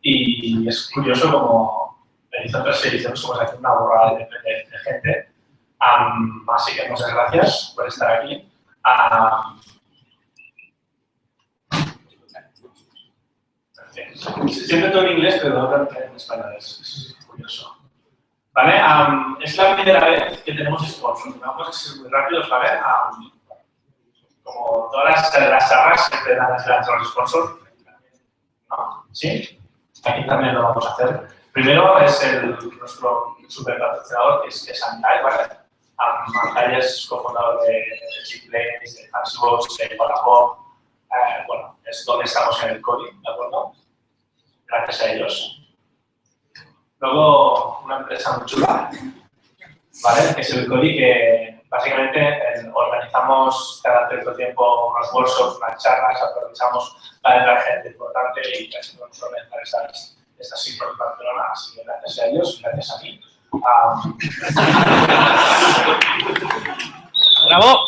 y es curioso como en otras ediciones somos aquí una borrada de gente. Así que muchas gracias por estar aquí. Siempre todo en inglés, pero ahora en español, es curioso. ¿Vale? Es la primera vez que tenemos sponsors. Vamos a ser muy rápidos, ¿vale? Como todas las charlas siempre dan las los sponsors. ¿No? ¿Sí? Aquí también lo vamos a hacer. Primero es nuestro superpatrocinador, que es Antai, ¿vale? Antai es cofundador de Chipplanes, de Fansbox, de Wallapop. Bueno, es donde estamos en el código, ¿de acuerdo? Gracias a ellos. Luego, una empresa muy chula, ¿vale? Que es el CODI, que básicamente organizamos cada cierto tiempo unos workshops, unas charlas, aprovechamos para entrar gente importante y casi podemos organizar estas Symfony Barcelona, así que gracias a ellos, gracias a mí. ¡Bravo!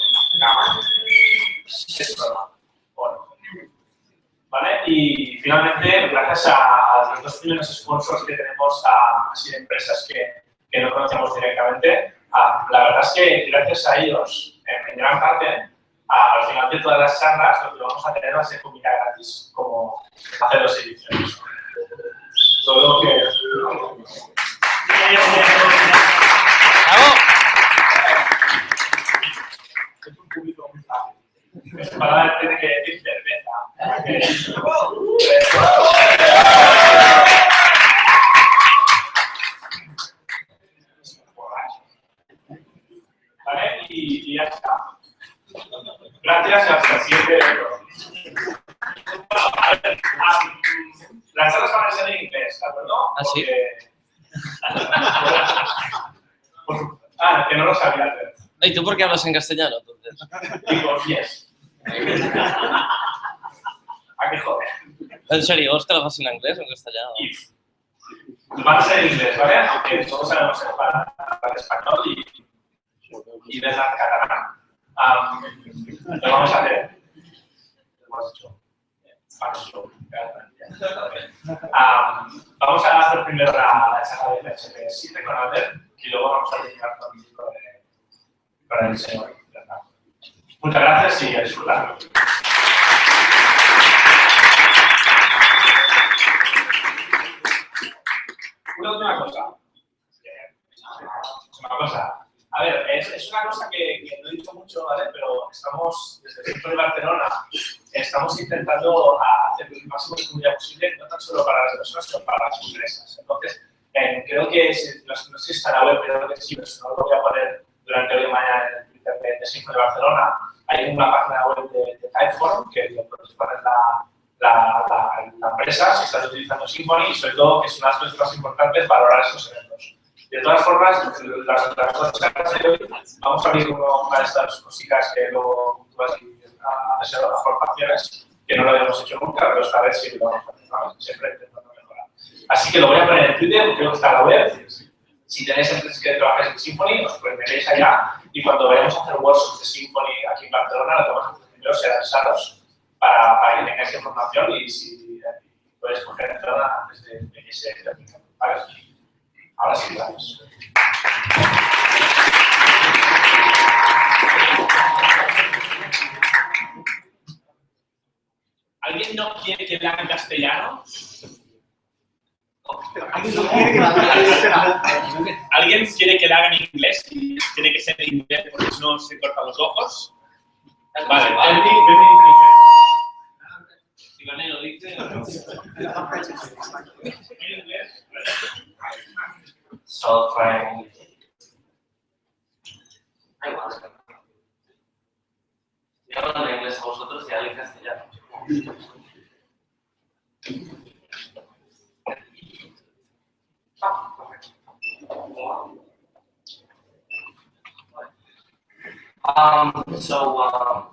Bueno. ¿Vale? Y finalmente, gracias a los dos primeros sponsors que tenemos, así de empresas que no conocemos directamente, la verdad es que gracias a ellos, en gran parte, al final de todas las charlas, lo que vamos a tener va a ser comida gratis, como hace 2 ediciones. Todo lo que... ¡Bravo! Es un público muy fácil. Esta palabra tiene que decir cerveza. ¿Vale? Y ya está. Gracias y hasta el siguiente. Las charlas van a ser en inglés, ¿de acuerdo? ¿Ah, sí? Que no lo sabía. ¿Y tú por qué hablas en castellano, entonces? Digo, yes. ¿A qué joder? En serio, ¿vos trabajas en inglés o en castellano? Van a ser en inglés, ¿vale? Aunque todos sabemos hablar español y de la catalán. Lo vamos a hacer. Lo hemos hecho. Vamos a hacer primero la charla de PHP7 con Albert y luego vamos a terminar con el señor. Muchas gracias y a disfrutar. Una última cosa. A ver, es una cosa que no he dicho mucho, ¿vale? Pero estamos, desde Symfony Barcelona, estamos intentando hacer el máximo de comunidad posible, no tan solo para las personas, sino para las empresas. Entonces, creo que, no sé si está en la web, pero creo que sí, pero si no lo voy a poner durante hoy y mañana en el Twitter de Symfony Barcelona. Hay una página web de Typeform que puedes poner la empresa si estás utilizando Symfony y sobre todo, que es una de las cosas más importantes, valorar estos eventos. De todas formas, las dos charlas de hoy, vamos a abrir una de estas cositas que luego tú vas a hacer las formaciones, que no lo habíamos hecho nunca, pero esta vez sí lo vamos a hacer, ¿no? Siempre intentando mejorar. Así que lo voy a poner en Twitter, creo que está en la web. Si tenéis empresas que trabajáis en Symfony, os metéis allá y cuando vayamos a hacer workshops de Symfony aquí en Barcelona, lo que vamos a hacer primero será avisaros para que tengáis información y si podéis coger entrada antes de que se termine. ¿Vale? Ahora sí, gracias. ¿Alguien no quiere que le haga en castellano? ¿Alguien quiere que le haga en inglés? Tiene que ser en inglés porque si no se cortan los ojos. Vale, si Gané lo dice. ¿En inglés? So trying. Yo hablo en inglés a vosotros y hablo en castellano.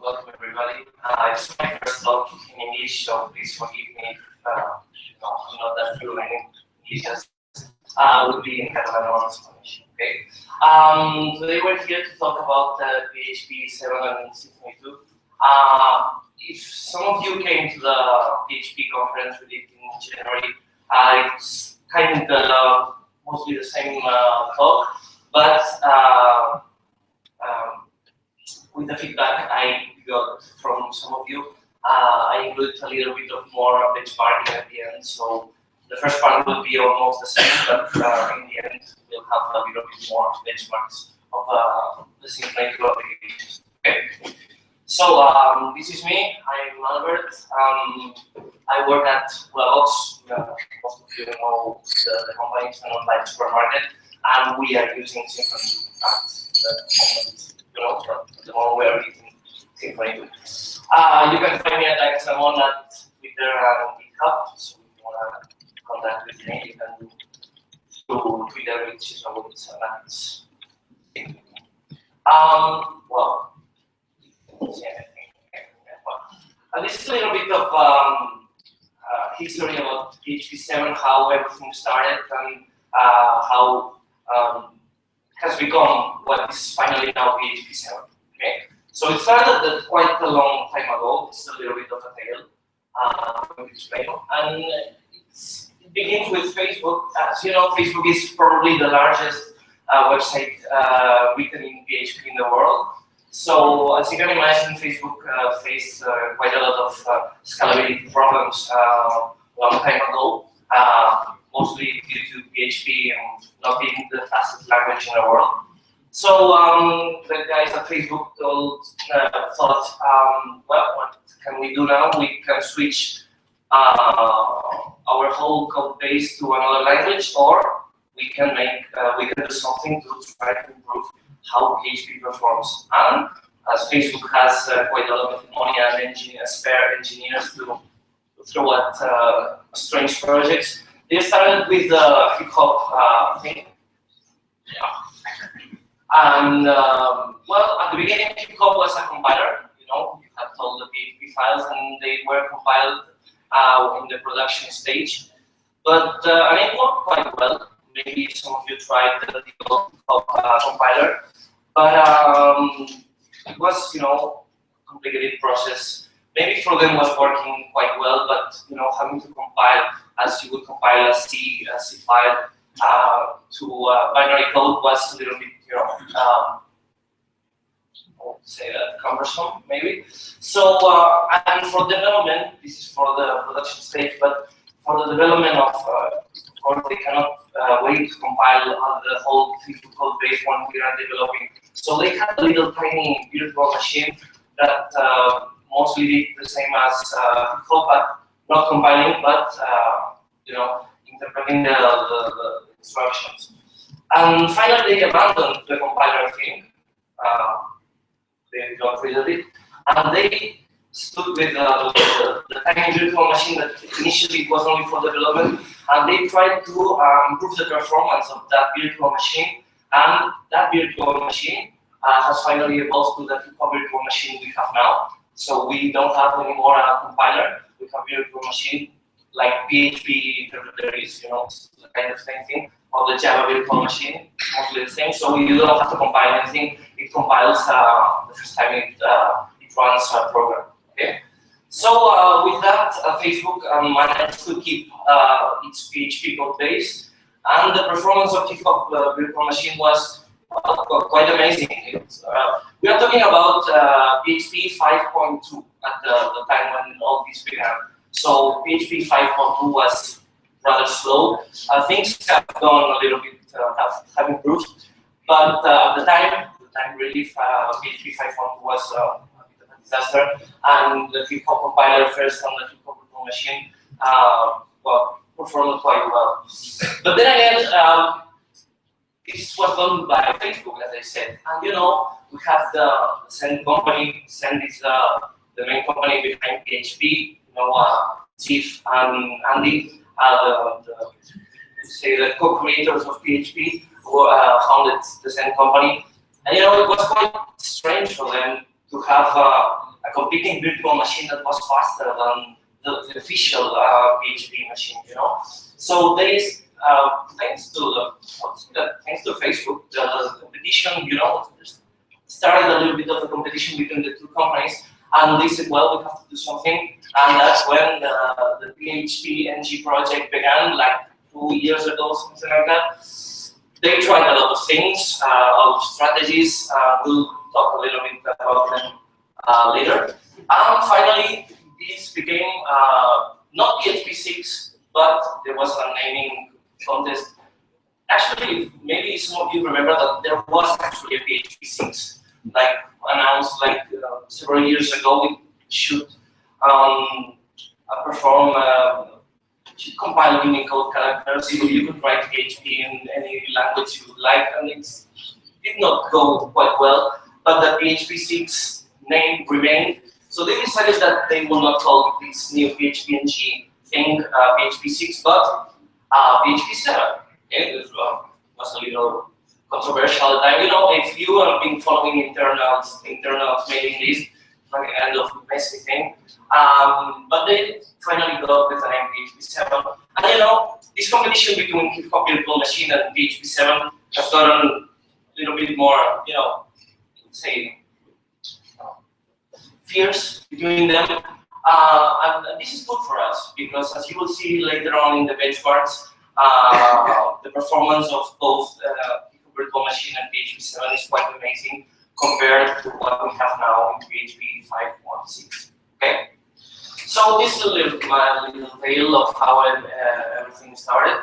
Welcome everybody. It's my first talk in English, so please forgive me if I'm not that fluent in English. Will be in Catalan or Spanish. Okay. Today we're here to talk about PHP7 and Symfony 2. if some of you came to the PHP conference we did in January, it's kind of mostly the same talk, but with the feedback I got from some of you, I included a little bit of more benchmarking at the end. So the first part will be almost the same, but in the end we'll have a little bit more benchmarks of the Symfony applications. Okay. So this is me. I'm Albert. I work at Box. Most of you know the company is an online supermarket, and we are using Symfony at the moment. But the moment we are using Symfony. You can find me at Samon at Twitter and GitHub. So if you want to contact with me, you can do through Twitter, which is always a nice thing. Well. This is a little bit of history about PHP7, how everything started, and how it has become what is finally now PHP7. Okay, so it started quite a long time ago. It's a little bit of a tale, to explain, and it begins with Facebook. As you know, Facebook is probably the largest website written in PHP in the world. So, as you can imagine, Facebook faced quite a lot of scalability problems a long time ago, mostly due to PHP and not being the fastest language in the world. So, the guys at Facebook thought, well, what can we do now? We can switch our whole code base to another language, or we can do something to try to improve how PHP performs. And as Facebook has quite a lot of money and spare engineers to throw at strange projects, they started with the hip hop thing. Yeah. And well, at the beginning, hip hop was a compiler. You know, you had all the PHP files, and they were compiled in the production stage. But and it worked quite well. Maybe some of you tried the hip hop compiler. But it was, you know, a complicated process. Maybe for them was working quite well, but you know, having to compile as you would compile a C file to binary code was a little bit, you know, I would say that cumbersome, maybe. So, and for development, this is for the production stage, but for the development of course, they cannot wait to compile the whole Facebook code base when we are developing. So they had a little tiny virtual machine that mostly did the same as code, but not compiling, but you know, interpreting the instructions. And finally, they abandoned the compiler thing. They got rid of it, and they stood with the tiny virtual machine that initially was only for development, and they tried to improve the performance of that virtual machine, and that virtual machine has finally evolved to the virtual machine we have now. So we don't have anymore a compiler, we have virtual machine like PHP interpreter is, you know, the kind of same thing, or the Java virtual machine, mostly the same. So you don't have to compile anything, it compiles the first time it runs a program. Okay. So with that, Facebook managed to keep its PHP code base, and the performance of GitHub virtual machine was quite amazing. We are talking about PHP 5.2 at the time when all this began. So PHP 5.2 was rather slow. Things have gone a little bit, have improved, but at the time really PHP 5.2 was a bit of a disaster, and the hip hop compiler first on the hip hop virtual machine well, performed quite well. But then again, this was done by Facebook, as I said, and you know, we have the Send company. Send is the main company behind PHP. You know, Chief and Andy, the co-creators of PHP, who founded the Send company. And you know, it was quite strange for them to have a competing virtual machine that was faster than the official PHP machine. You know, so they. Thanks to Facebook, the competition, you know, started a little bit of a competition between the two companies, And they said, well, we have to do something. And that's when the PHP-NG project began, like 2 years ago, something like that. They tried a lot of things, a lot of strategies. We'll talk a little bit about them later. And finally, this became not PHP6, but there was a naming contest. Actually, maybe some of you remember that there was actually a PHP6, like announced like several years ago. It should perform, should compile Unicode characters, so you could write PHP in any language you like, and it did not go quite well. But the PHP6 name remained, so they decided that they will not call this new PHP-NG thing PHP6, but PHP7. Okay, this was a little controversial at the time. You know, if you have been following internals mailing list, it's like a kind of messy thing. But they finally got with the name PHP7. And you know, this competition between hip hop virtual machine and PHP7 has gotten a little bit more, you know, say, fierce between them. And this is good for us because, as you will see later on in the benchmarks, the performance of both virtual machine and PHP7 is quite amazing compared to what we have now in PHP 5.6. Okay, so this is my little tale of how everything started.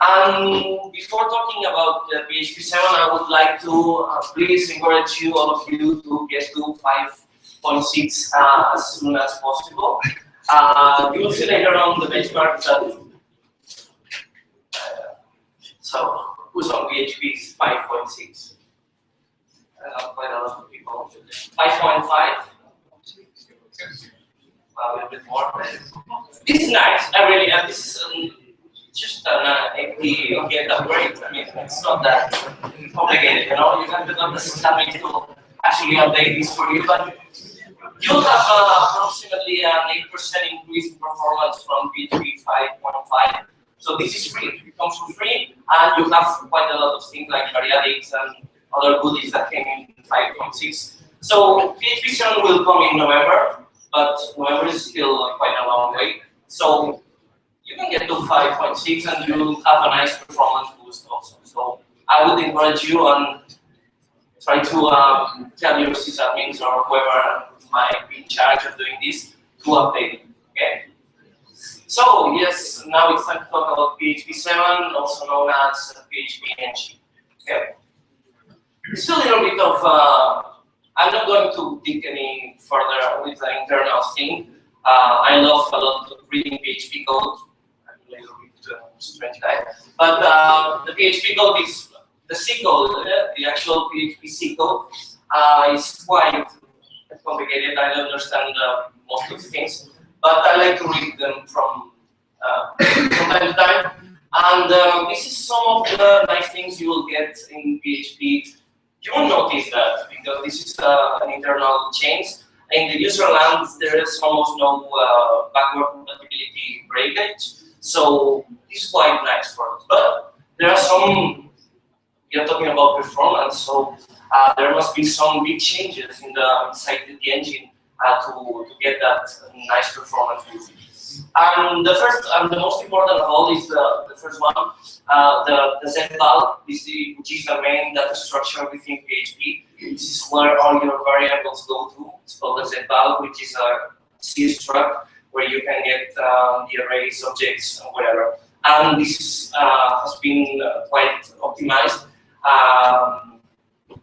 And before talking about PHP7, I would like to please encourage you, all of you, to get to 5.6 as soon as possible. You will see later on the benchmark that so who's on PHP 5.6? Quite a lot of people. 5.5? A little bit more. This is nice. I really, and this is just an API upgrade. I mean, it's not that complicated, you know. You have to have the systemic to actually update this for you, but you'll have approximately an 8% increase in performance from PHP 5.5. So this is free. It comes for free, and you have quite a lot of things like variadics and other goodies that came in 5.6. So PHP7 will come in November, but November is still quite a long way. So you can get to 5.6 and you will have a nice performance boost also. So I would encourage you and try to tell your sysadmins or whoever might be in charge of doing this to update it. Okay? So yes, now it's time to talk about PHP7, also known as PHP-NG. Okay? It's a little bit of, I'm not going to dig any further with the internal thing. I love a lot of reading PHP code. I'm a little bit strange guy. But the PHP code is, the C code, the actual PHP C code, is quite complicated. I don't understand most of the things, but I like to read them from time to time. And this is some of the nice things you will get in PHP. You will notice that because this is an internal change. In the user land, there is almost no backward compatibility breakage. So this is quite nice for us. But there are some, you're talking about performance, so there must be some big changes in the inside the engine to get that nice performance. And the first and the most important of all is the first one, the Z-val, which is the main data structure within PHP. This is where all your variables go to. It's called the Z-val, which is a C struct where you can get the arrays, objects, and whatever. And this has been quite optimized,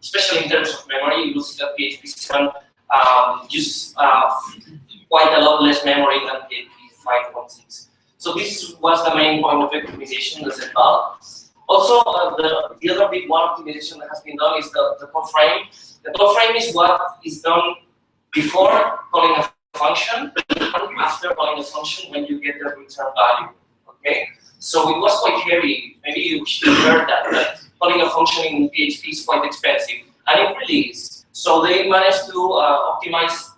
especially in terms of memory. You will see that PHP7 uses quite a lot less memory than PHP 5.6. So this was the main point of optimization, the Z-val. Also, the other big one optimization that has been done is the call frame. The call frame is what is done before calling a function and after calling a function when you get the return value. Okay? So it was quite heavy. Maybe you should heard that calling a function in PHP is quite expensive, and it really is. So they managed to optimize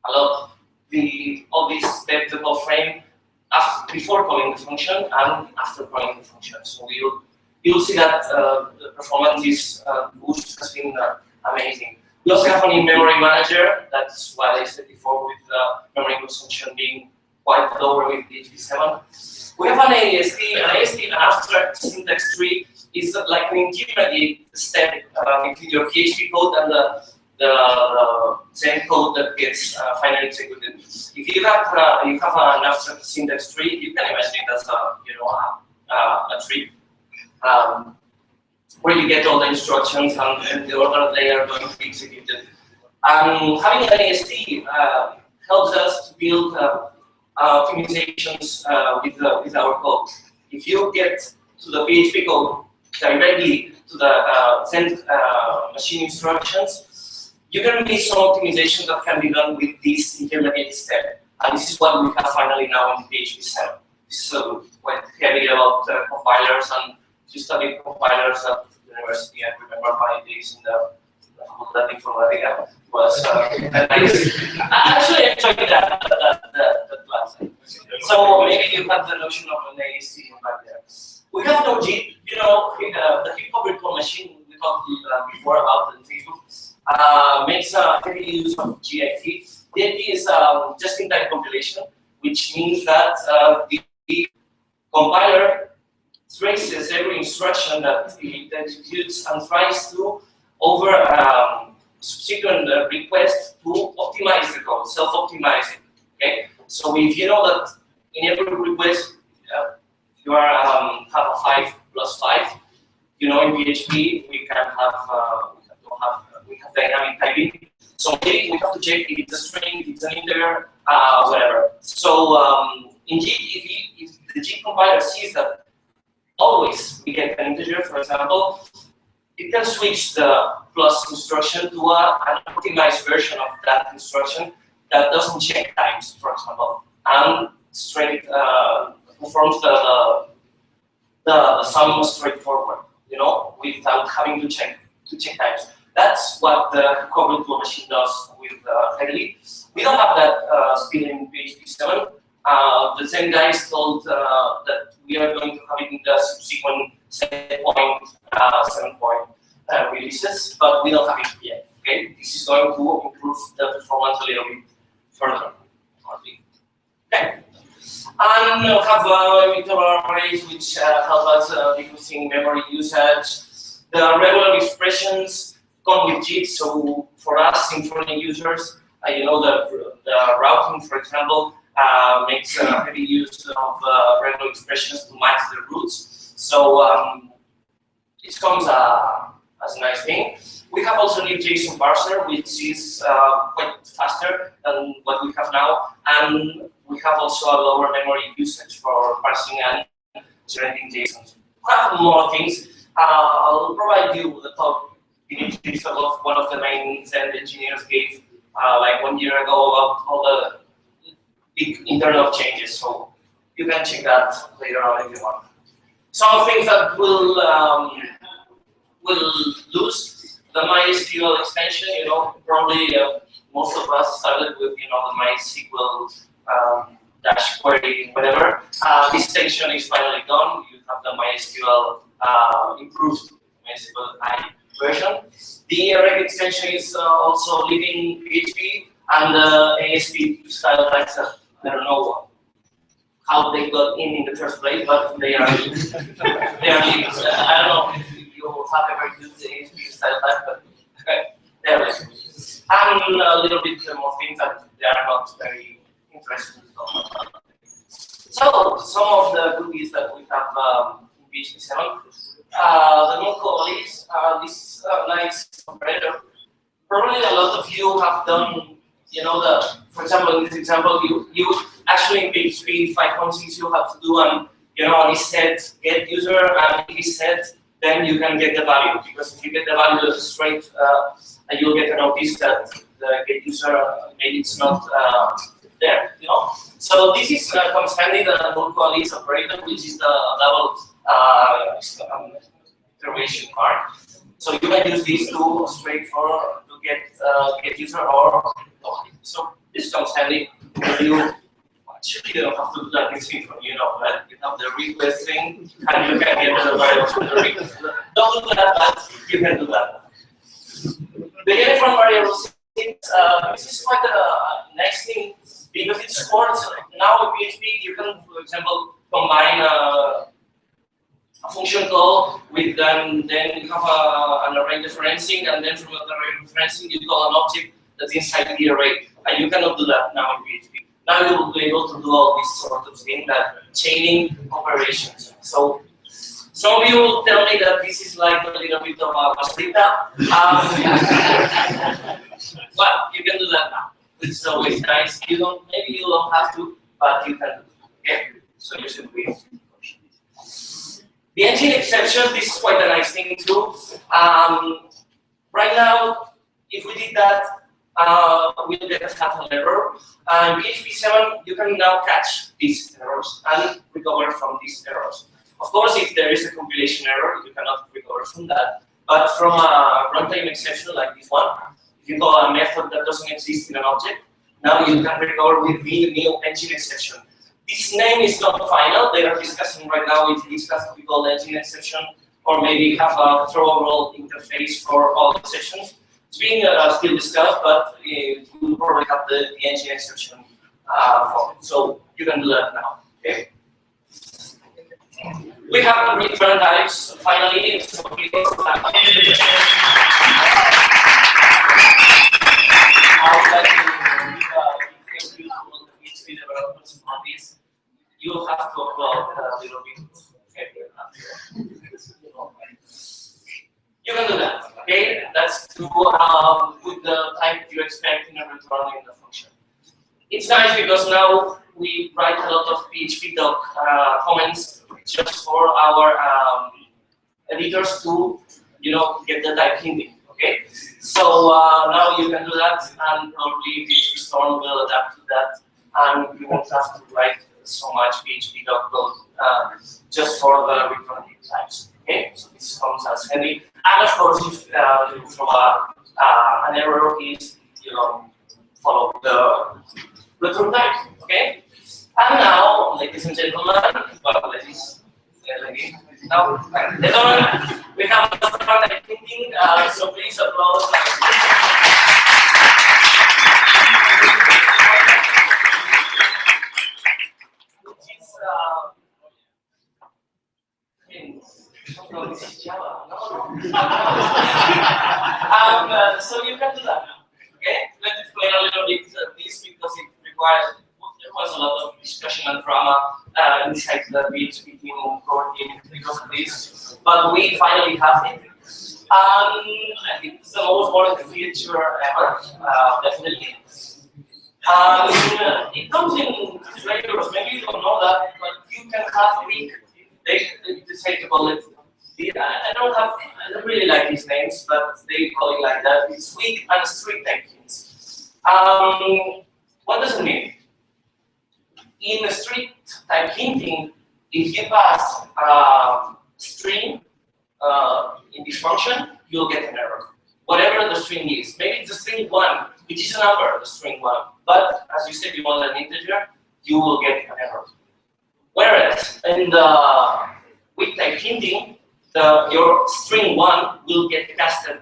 a lot all these steps, the call frame, before calling the function and after calling the function. So you'll see that the performance boost has been amazing. We also have an in-memory manager. That's what I said before, with memory consumption being quite lower with PHP7. We have an AST. An AST, an abstract syntax tree, is like an intermediate step between your PHP code and the Zen code that gets finally executed. If you have an abstract syntax tree, you can imagine it as a tree where you get all the instructions and the order they are going to be executed. Having an AST helps us to build optimizations with our code. If you get to the PHP code directly to the Zen machine instructions, you can miss some optimizations that can be done with this intermediate step. And this is what we have finally now in PHP7. This is quite heavy about compilers, and if you study compilers at university, I remember my days in the Facultad Informatica was nice. I actually enjoyed that class. So maybe you have the notion of an AST back there. We have no JIT, the hip-hop virtual machine we talked before about on Facebook makes heavy use of GIT. The idea is just-in-time compilation, which means that the compiler traces every instruction that it executes and tries to, over subsequent request, to optimize the code, self-optimizing. Okay, so if you know that in every request you are have a 5 plus 5, in PHP we can have we have dynamic typing. So maybe we have to check if it's a string, if it's an integer, whatever. So in JIT, if the JIT compiler sees that always we get an integer, for example, it can switch the plus instruction to an optimized version of that instruction that doesn't check times, for example, and straight performs the sum straightforward, without having to check times. That's what the co-virtual machine does with Headley. We don't have that still in PHP7. The same guys told that we are going to have it in the subsequent 7.7 releases, but we don't have it yet. Okay, this is going to improve the performance a little bit further. Okay, and we have immutable arrays which help us decreasing memory usage. The regular expressions come with JIT, so for us Symfony users, the routing, for example, makes heavy use of regular expressions to match the roots. So it comes as a nice thing. We have also new JSON parser, which is quite faster than what we have now, and we have also a lower memory usage for parsing and generating JSONs. We have more things. I'll provide you with a talk images of one of the main Zen engineers gave like 1 year ago about all the big internal changes. So you can check that later on if you want. Some things that will lose the MySQL extension. Probably most of us started with the MySQL dash query, whatever. This section is finally done. You have the MySQL improved MySQL version. The reg extension is also leaving PHP, and the ASP style tags. I don't know how they got in the first place, but they are leaving. I don't know if you have ever used the ASP style tag, but they're leaving. And a little bit more things that they are not very interesting. So some of the goodies that we have in PHP7. The non-coalesce, this is a nice operator. Probably a lot of you have done, for example, in this example, you actually in PHP 5.6 you have to do an is set get user, and if it's set, then you can get the value, because if you get the value straight, you'll get a notice that the get user maybe it's not there. So this is comes handy, the non-coalesce operator, which is the double iteration mark. So you can use these two straight to get user or so this comes handy. You actually don't have to do that in Symfony, right? You have the request thing, and you can get the value of the request. Don't do that, but you can do that. The uniform variables, this is quite a nice thing because it supports now in PHP. You can, for example, combine a function call with then you have an array referencing, and then from the array referencing you call an object that's inside the array, and you cannot do that now in PHP. Now you will be able to do all this sort of thing, that chaining operations. So some of you will tell me that this is like a little bit of a pastita. Well, you can do that now. It's always nice. Maybe you don't have to, but you can do it. Okay? So you should be. The engine exceptions, this is quite a nice thing too. Right now, if we did that, we'll get a fatal error. And PHP7, you can now catch these errors and recover from these errors. Of course, if there is a compilation error, you cannot recover from that. But from a runtime exception like this one, if you call a method that doesn't exist in an object, now you can recover with the new engine exception. This name is not final. They are discussing right now if this has to be called engine exception, or maybe have a throwable interface for all exceptions. It's being still discussed, but we'll probably have the engine exception form. So you can do that now. Okay. We have return types finally. So PHP developers on this, you have to upload a little bit. You can do that. Okay, that's to put the type you expect in a return in the function. It's nice because now we write a lot of PHP doc comments just for our editors to, get the type hinting. Okay, so now you can do that, and probably PHP Storm will adapt to that, and you won't have to write so much PHP doc code just for the return types. Okay, so this comes as handy. And of course, if you throw an error, is follow the return type. Okay, and now, ladies and gentlemen, well, ladies, now, gentlemen, we have a thinking. So please applause. Which is Java. So you can do that now. Okay, let's explain a little bit this because it requires. There was a lot of discussion and drama inside the PHP team core team because of this, but we finally have it. I think it's the most important feature ever, definitely. It comes in flavors. Maybe you don't know that, but you can have weak. They say to call it. I don't really like these names, but they call it like that. It's weak and strict type hints. What does it mean? In strict type hinting, if you pass string in this function, you'll get an error. Whatever the string is. Maybe it's the string 1, which is a number, the string 1. But as you said, you want an integer, you will get an error. Whereas in the weak type hinting, your string 1 will get casted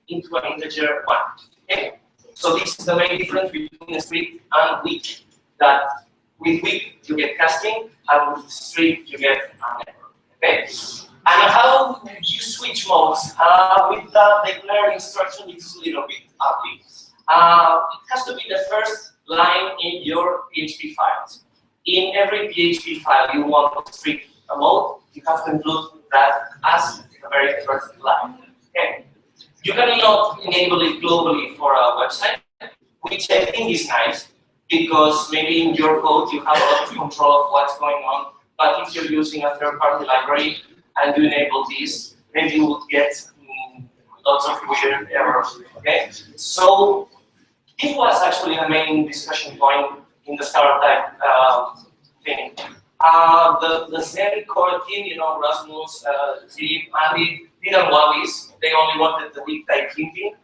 into an integer 1. Okay? So this is the main difference between strict and weak. That with weak you get casting, and with strict you get an error. Okay? And how you switch modes? With the declare instruction, it's a little bit ugly. It has to be the first line in your PHP files. In every PHP file you want to strict a mode, you have to include that as the very first line. Okay. You cannot enable it globally for a website, which I think is nice because maybe in your code you have a lot of control of what's going on. But if you're using a third-party library and you enable this, maybe you would get lots of weird errors. Okay. So this was actually the main discussion point in the starter type thing. The Zen core team, Rasmus, Steve, Andy, didn't want this. They only wanted the weak type hinting.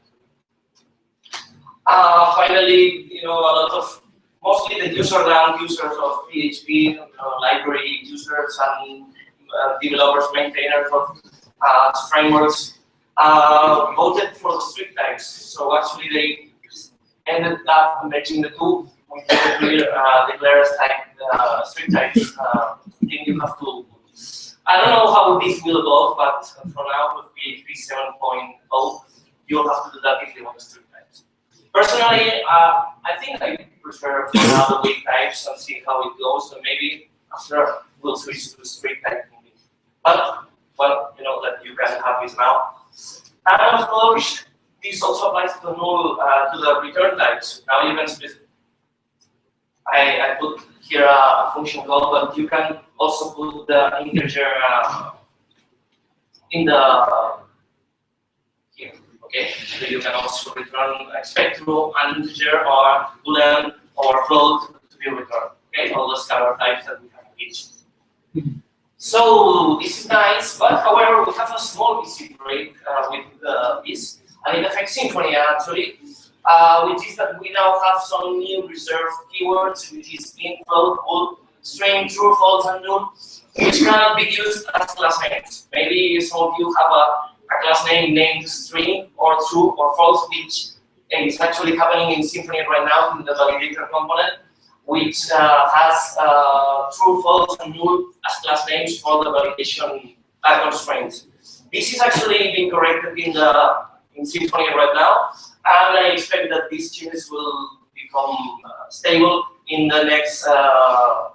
Finally, a lot of, mostly the user-land users of PHP, library users and developers, maintainers of frameworks, voted for the strict types. So actually they ended up merging the two with the declares type, strict types thing you have to. I don't know how this will evolve, but for now with PHP 7.0, you'll have to do that if you want the strict types. Personally, I think I prefer for now the weak types and see how it goes, and maybe after we'll switch to strict type. But well, you know that you can have this now. And of course, this also applies to the null, to the return types. Now you can specify. I put here a function call, but you can also put the integer in the here. Okay, so you can also return expect true, an integer, or boolean, or float to be returned. Okay, all the scalar types that we have in each. So this is nice, but however, we have a small missing break with this, and it affects Symfony actually, which is that we now have some new reserved keywords, which is int, float, bool, string, true, false, and null, which cannot be used as class names. Maybe some of you have a class name named string, or true, or false, which is actually happening in Symfony right now in the validator component, which has true, false, and null as class names for the validation constraints. This is actually being corrected in Symfony right now, and I expect that these changes will become stable in the next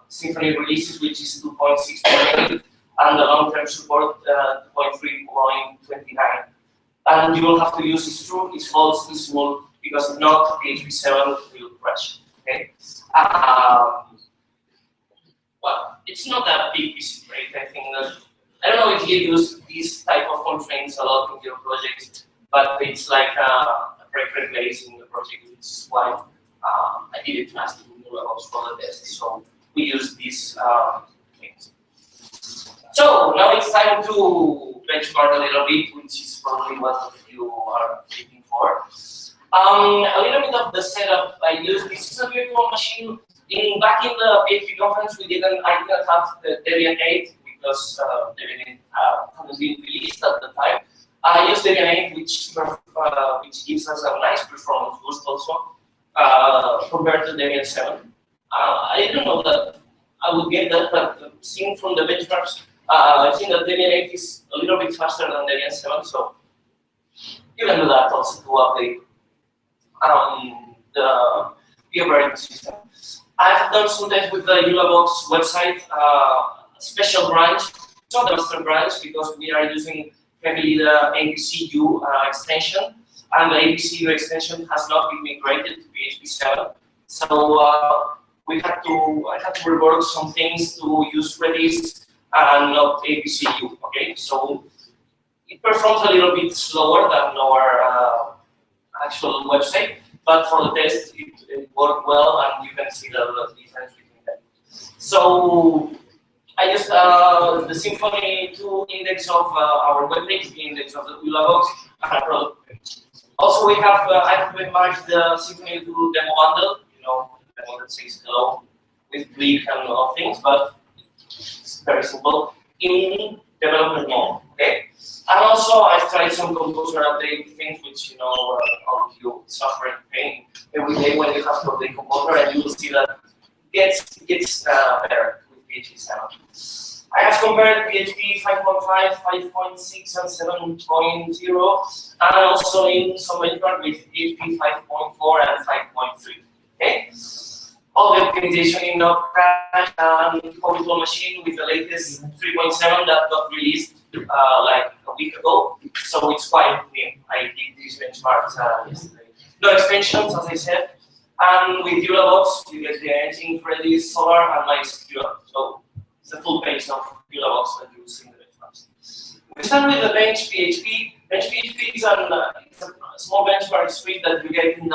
Symfony releases, which is 2.6.8, and the long-term support 2.3.29. And you will have to use is true, is false, is null, because if not, PHP7 will crash. Okay. Well, it's not a big piece, right? I think that I don't know if you use these type of constraints a lot in your projects, but it's like a preferred place in the project, which is why I did it fast in for the test. So we use these things. So now it's time to benchmark a little bit, which is probably what you are looking for. A little bit of the setup I use. This is a virtual machine. Back in the PHP conference, I didn't have the Debian 8 because Debian 8 hadn't been released at the time. I used Debian 8, which gives us a nice performance boost also compared to Debian 7. I didn't know that I would get that, but seeing from the benchmarks, I think that Debian 8 is a little bit faster than Debian 7, so you can do that also to update the operating system. I have done some tests with the EulaBox website, special branch. It's not the master branch because we are using heavily the ABCU extension, and the ABCU extension has not been migrated to PHP7. So I had to rework some things to use Redis and not ABCU. Okay, so it performs a little bit slower than our actual website, but for the test it worked well, and you can see the difference between them. So I used the Symfony 2 index of our web page, the index of the EulaBox, and a product page. Also, we have I have benchmarked the Symfony 2 demo bundle, you know, the one that says hello with click and all things, but it's very simple in development mode. Okay. And also, I've tried some composer update things, which you know, all of you suffer pain every day when you have to update composer, and you will see that it gets better with PHP7. I have compared PHP 5.5, 5.6, and 7.0, and also in some benchmark with PHP 5.4 and 5.3. Okay. All the optimization in Node-Crash and virtual machine with the latest 3.7 that got released like a week ago, so it's quite new. I did these benchmarks yesterday. No extensions, as I said, and with EulaBox you get the engine, Redis, Solar, and MySQL. So it's a full page of EulaBox that you will see in the benchmarks. We start with the bench PHP. Bench PHP is a small benchmark script that you get in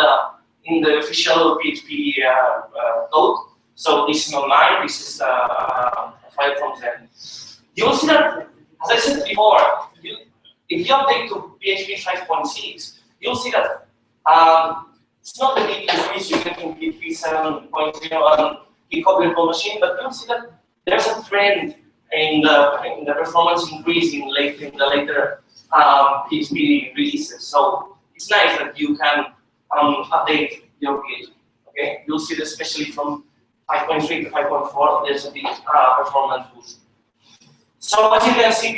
the official PHP code. So this is not mine. This is a file from Zen. You will see that, as I said before, if you update to PHP 5.6, you'll see that it's not the big increase you get in PHP 7.0 and GitHub virtual machine, but you'll see that there's a trend in the performance increase in the later PHP releases. So it's nice that you can update your PHP. Okay, you'll see that especially from 5.3 to 5.4, there's a big performance boost. So as you can see,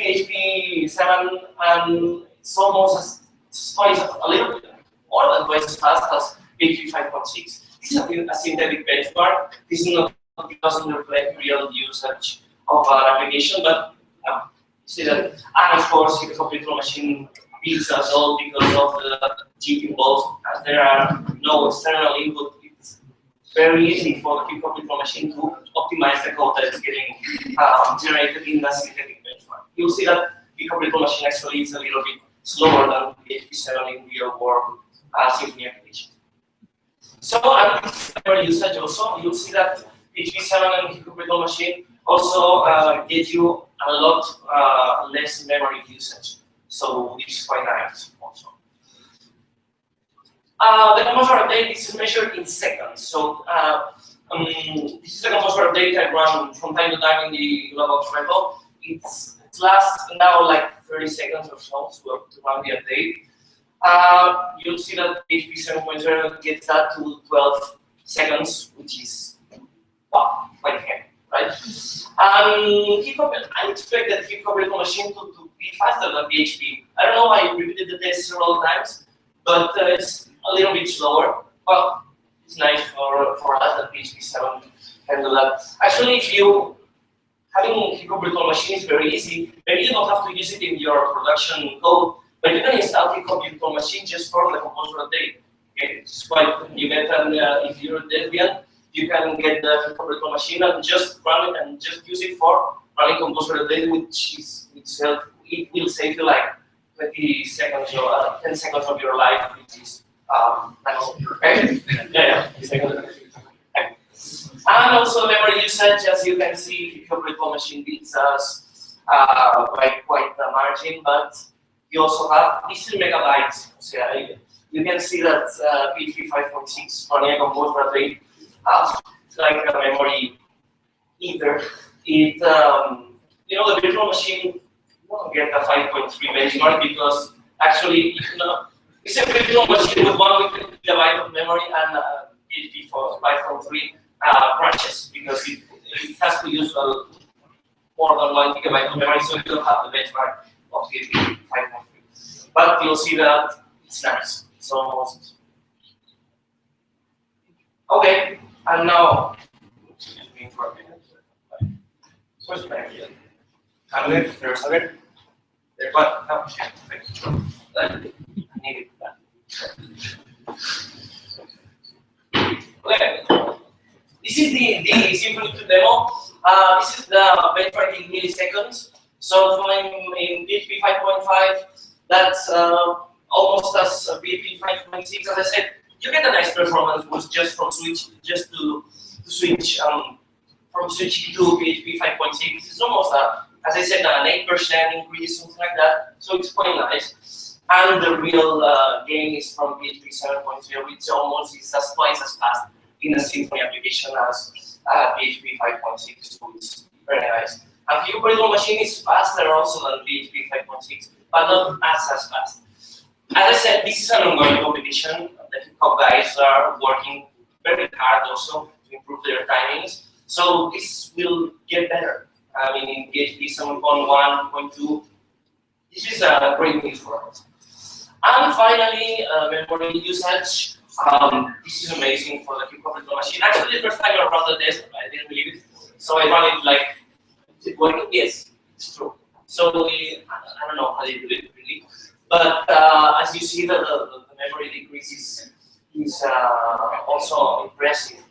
PHP7, it's almost twice, a little bit more than twice as fast as PHP 5.6. This is a synthetic benchmark. This is not because it reflects real usage of an application, but see that, and of course, the computer machine beats us all because of the chip involved. As there are no external input, it's very easy for the computer machine to optimize the code that is getting generated in the synthetic benchmark. You'll see that the computer machine actually is a little bit slower than PHP7 in real world Symfony application. So, and memory usage also, you'll see that PHP7 and computer machine also get you a lot less memory usage. So this is quite nice also. The composer update, this is measured in seconds. So this is the composer update I run from time to time in the global repo. It lasts now like 30 seconds or so to run the update. You'll see that PHP 7.0 gets that to 12 seconds, which is wow, quite heavy, right? I expect that hip computer machine to be faster than PHP. I don't know, I repeated the test several times, but it's a little bit slower. Well, it's nice for us that PHP 7 can do that. Actually, if you having hip computer machine is very easy, maybe you don't have to use it in your production code. But you can install the computer machine just for the composer update. Okay, it's quite, you get if you're Debian, you can get the computer machine and just run it and just use it for running composer update, which is itself, it will save you like 20 seconds or 10 seconds of your life, which is okay? Yeah. And also memory usage, as you can see, the computer machine beats us by quite a margin, but you also have, this is megabytes. So you can see that PHP 5.6 running a composer update, it's like a memory eater. It, you know, the virtual machine won't get a 5.3 benchmark because actually, it's a virtual machine with 1 gigabyte of memory and PHP 5.3 crashes because it has to use more than 1 gigabyte of memory, so you don't have the benchmark of PHP 5.3. But you'll see that it's nice. It's almost okay. And now, excuse me for a minute. Where's my idea? There's okay. There, but no, I need it. Okay. This is the Symfony 2 demo. This is the benchmark in milliseconds. So in PHP 5.5, that's almost as PHP 5.6. As I said, you get a nice performance boost just from switch, to switch from switch to PHP 5.6. It's almost as I said, an 8% increase, something like that. So it's quite nice. And the real gain is from PHP 7.0, which almost is twice as fast in a Symfony application as PHP 5.6. So it's very nice. And the operating machine is faster also than PHP 5.6, but not as fast. As I said, this is an ongoing competition. The hip-hop guys are working very hard also to improve their timings. So this will get better. I mean, in PHP 7.1.2, this is a great news for us. And finally, memory usage. This is amazing for the hip-hop machine. Actually, the first time I ran the test, I didn't believe it. So I ran it like, is it working? Yes, it's true. So I don't know how they do it really. But as you see, the memory decrease is also impressive.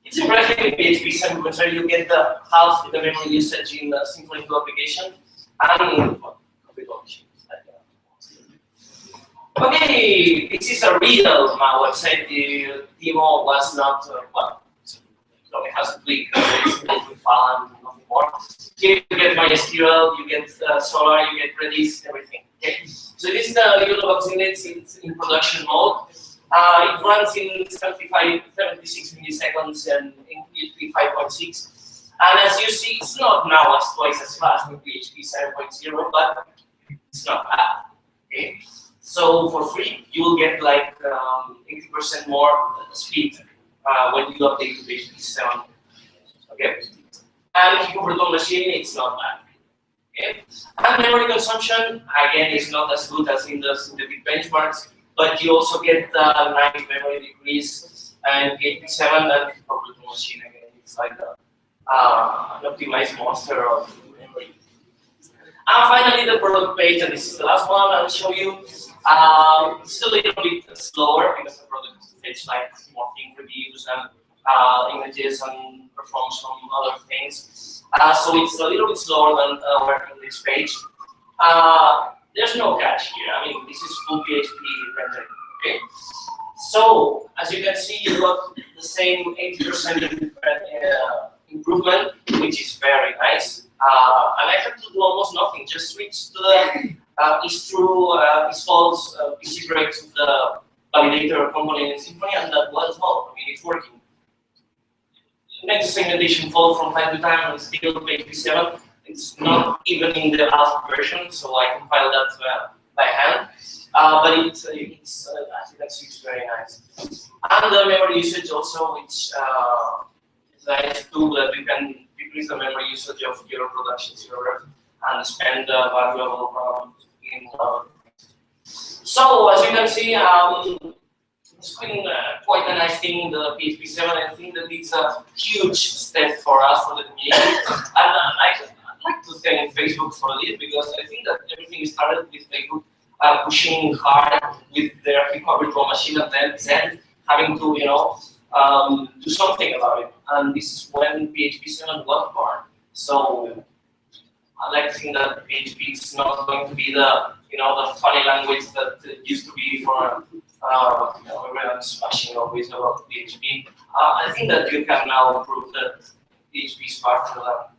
It's impressive in PHP 7 because you get the half the memory usage in the Symfony 2 application and in computer machines. Okay, this is a real website. The demo was not, well, it only has a click, it's a file and nothing more. Here you get MySQL, you get Solar, you get Redis, everything. Okay. So this is the Euroblox index, it's in production mode. It runs in 76 milliseconds and in PHP 5.6. And as you see, it's not now twice as fast in PHP 7.0, but It's not bad. Okay. So for free, you will get like 80% more speed when you update to PHP7. Okay. And if you convert on machine, it's not bad. Okay. And memory consumption again is not as good as in the synthetic benchmarks, but you also get nice memory decrease and PHP7 and convert on machine again. It's like an optimized monster of memory. And finally, the product page, and this is the last one I'll show you. It's a little bit slower because the product has to fetch like more thing reviews and images and performs some other things. So it's a little bit slower than our index page. There's no catch here. I mean, this is full PHP rendering. Okay. So as you can see, you got the same 80% improvement, which is very nice. And I had to do almost nothing. Just switch to the is true, is false, PC break to the validator component in Symfony, and that was all. I mean, it's working. Next segmentation fault from time to time, and still PHP7. It's not even in the alpha version, so I compiled that by hand. But it's as you can see, it's very nice. And the memory usage also, which is nice too, that you can decrease the memory usage of your production server and spend valuable in So as you can see, it's been quite a nice thing, the PHP7. I think that it's a huge step for us, for the community. And I'd like to thank Facebook for this, because I think that everything started with Facebook pushing hard with their virtual machine, and then having to, do something about it. And this is when PHP7 was born. So I like to think that PHP is not going to be the, the funny language that it used to be for, everyone smashing always about PHP. I think that you can now prove that PHP is faster than,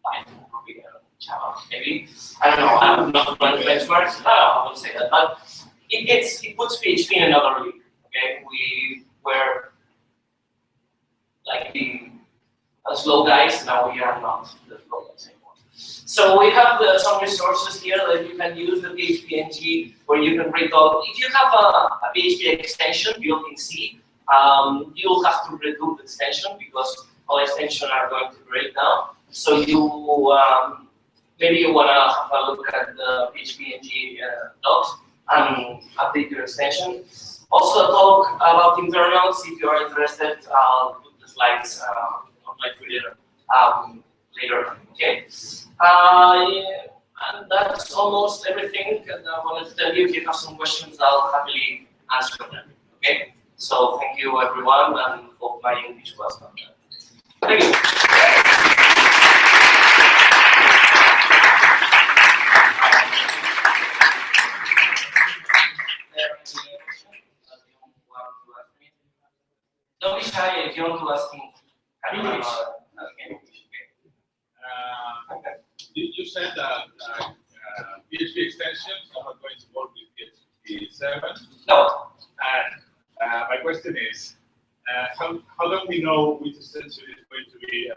Python, Ruby, Java, maybe. I don't know. I'm not running benchmarks. No, I won't say that. But it puts PHP in another league. Okay, we were like the slow guys. Now we are not the slow guys anymore. So we have some resources here that you can use, the PHP-ng, where you can read all. If you have a PHP extension built in C, you'll have to redo the extension because all extensions are going to break down. So you maybe you want to have a look at the PHP-ng docs and update your extension. Also talk about internals if you are interested. I'll put the slides on my Twitter later. Okay. And that's almost everything. And I wanted to tell you, if you have some questions, I'll happily answer them. Okay. So thank you everyone, and hope my English was not bad. Thank you. Don't be shy if you want to ask me. You said that PHP extensions are not going to work with PHP7. No. And my question is, how do we know which extension is going to be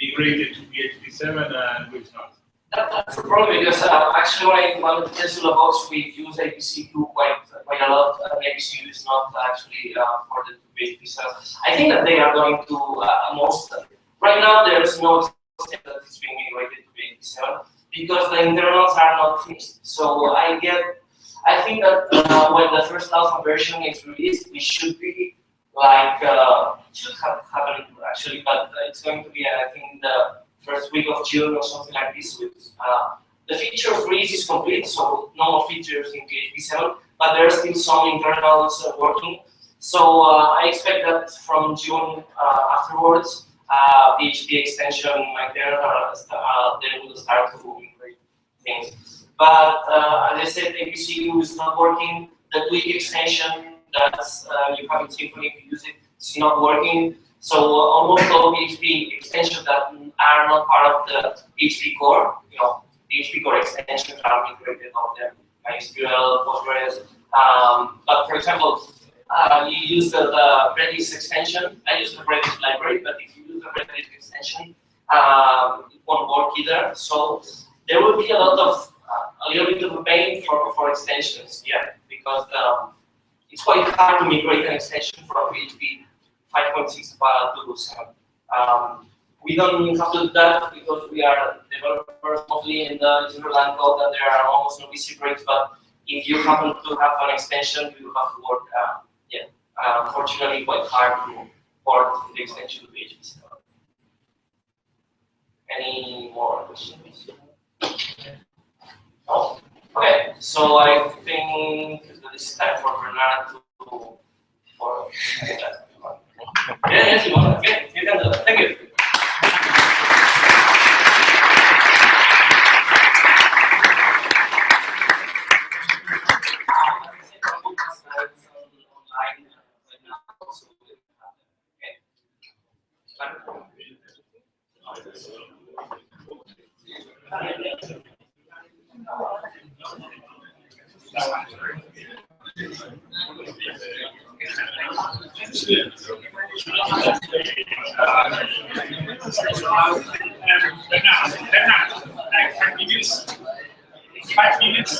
migrated to PHP7 and which not? That's the problem, because actually when I wanted to test the box, we use APC2 quite a lot. APC2 is not actually ported to PHP7. I think that they are going to right now there's no extent that it's being migrated to PHP7 because the internals are not finished. So I think that when the first alpha version is released, it should be like should have happened actually, but it's going to be I think the first week of June or something like this. With the feature freeze is complete, so no more features in PHP7, but there are still some internals working. So I expect that from June afterwards, PHP extension maintainers they will start to migrate things. But as I said, APCU is not working. The tweak extension that you have in Symfony, if you use it, it's not working. So almost all PHP extensions that are not part of the PHP core, PHP core extensions are integrated on them. MySQL, Postgres. But for example, you use the Redis extension. I use the Redis library, but if you use the Redis extension, it won't work either. So there will be a lot of a little bit of a pain for extensions, yeah, because it's quite hard to migrate an extension from PHP 5.6 to 7. We don't have to do that because we are developers mostly in the Symfony code and there are almost no busy breaks, but if you happen to have an extension, you have to work, unfortunately quite hard to port the extension to PHP7. Any more questions? No? Okay, so I think it's time for Bernard to yes, you want. Okay, you can do that. Thank you. Like 5 minutes. 5 minutes.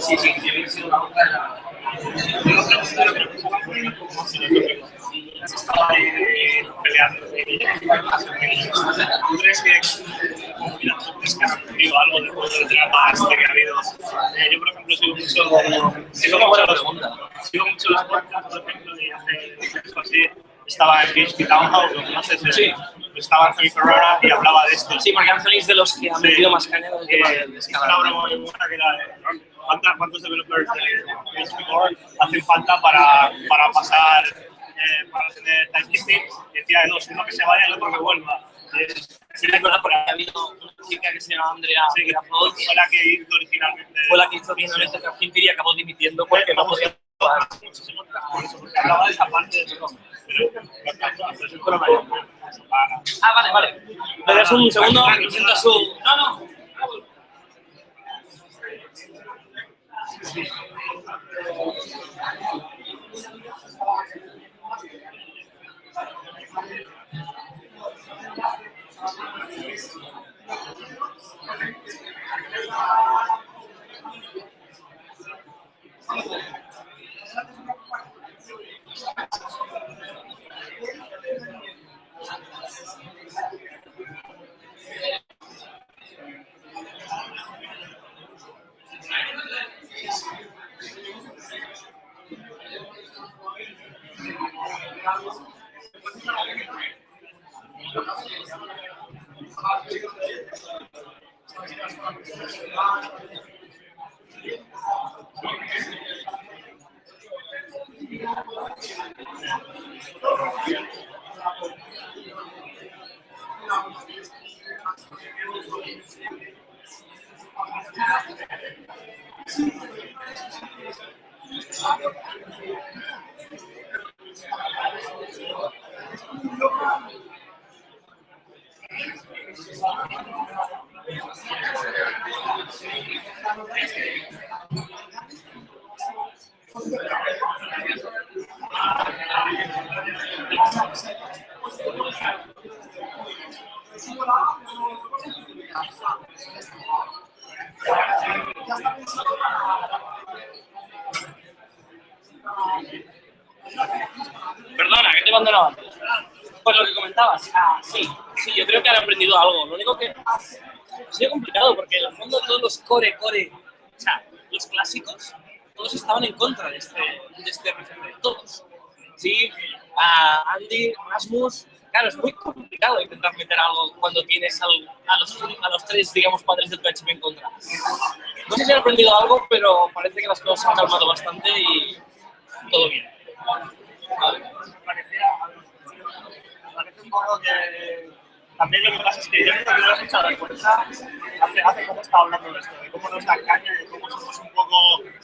Sí, sí, Estaba peleando. ¿Tú crees que ha algo de juego de dramas que ha habido? Yo, por ejemplo, sigo mucho las podcasts, por ejemplo, de hace así. Estaba en PHP Townhouse, no sé si sí. Estaba Anthony Ferrara y hablaba de esto. Sí, porque Anthony es de los que han metido más caña en el tema del escalar. Una broma muy buena que era ¿cuántos developers de PHP Core hacen falta para pasar, para tener typekeeping? Decía de dos, uno que se vaya y el otro que vuelva. Sí, es verdad, porque ha habido una chica que se llama Andrea, sí, que fue la que hizo originalmente. Fue la que hizo originalmente Carpinter y acabó dimitiendo porque no podía jugar. Muchísimo trabajo, porque hablaba de esa parte de todo. Vale. ¿Me das un segundo? Presenta su... No. Perdona, que te he abandonado antes. Pues lo que comentabas. Sí, yo creo que han aprendido algo. Lo único que ha sido complicado porque en el fondo todos los core, o sea, los clásicos, todos estaban en contra de este RFC, todos. Sí, Andy, Rasmus, claro, es muy complicado intentar meter algo cuando tienes a los tres, digamos, padres del PHP en contra. No sé si han aprendido algo, pero parece que las cosas se han calmado bastante y todo bien. Vale. Parece un poco que también lo que pasa es que yo creo que lo has echado de cuenta hace poco estaba hablando de esto, de cómo nos da caña, de cómo somos un poco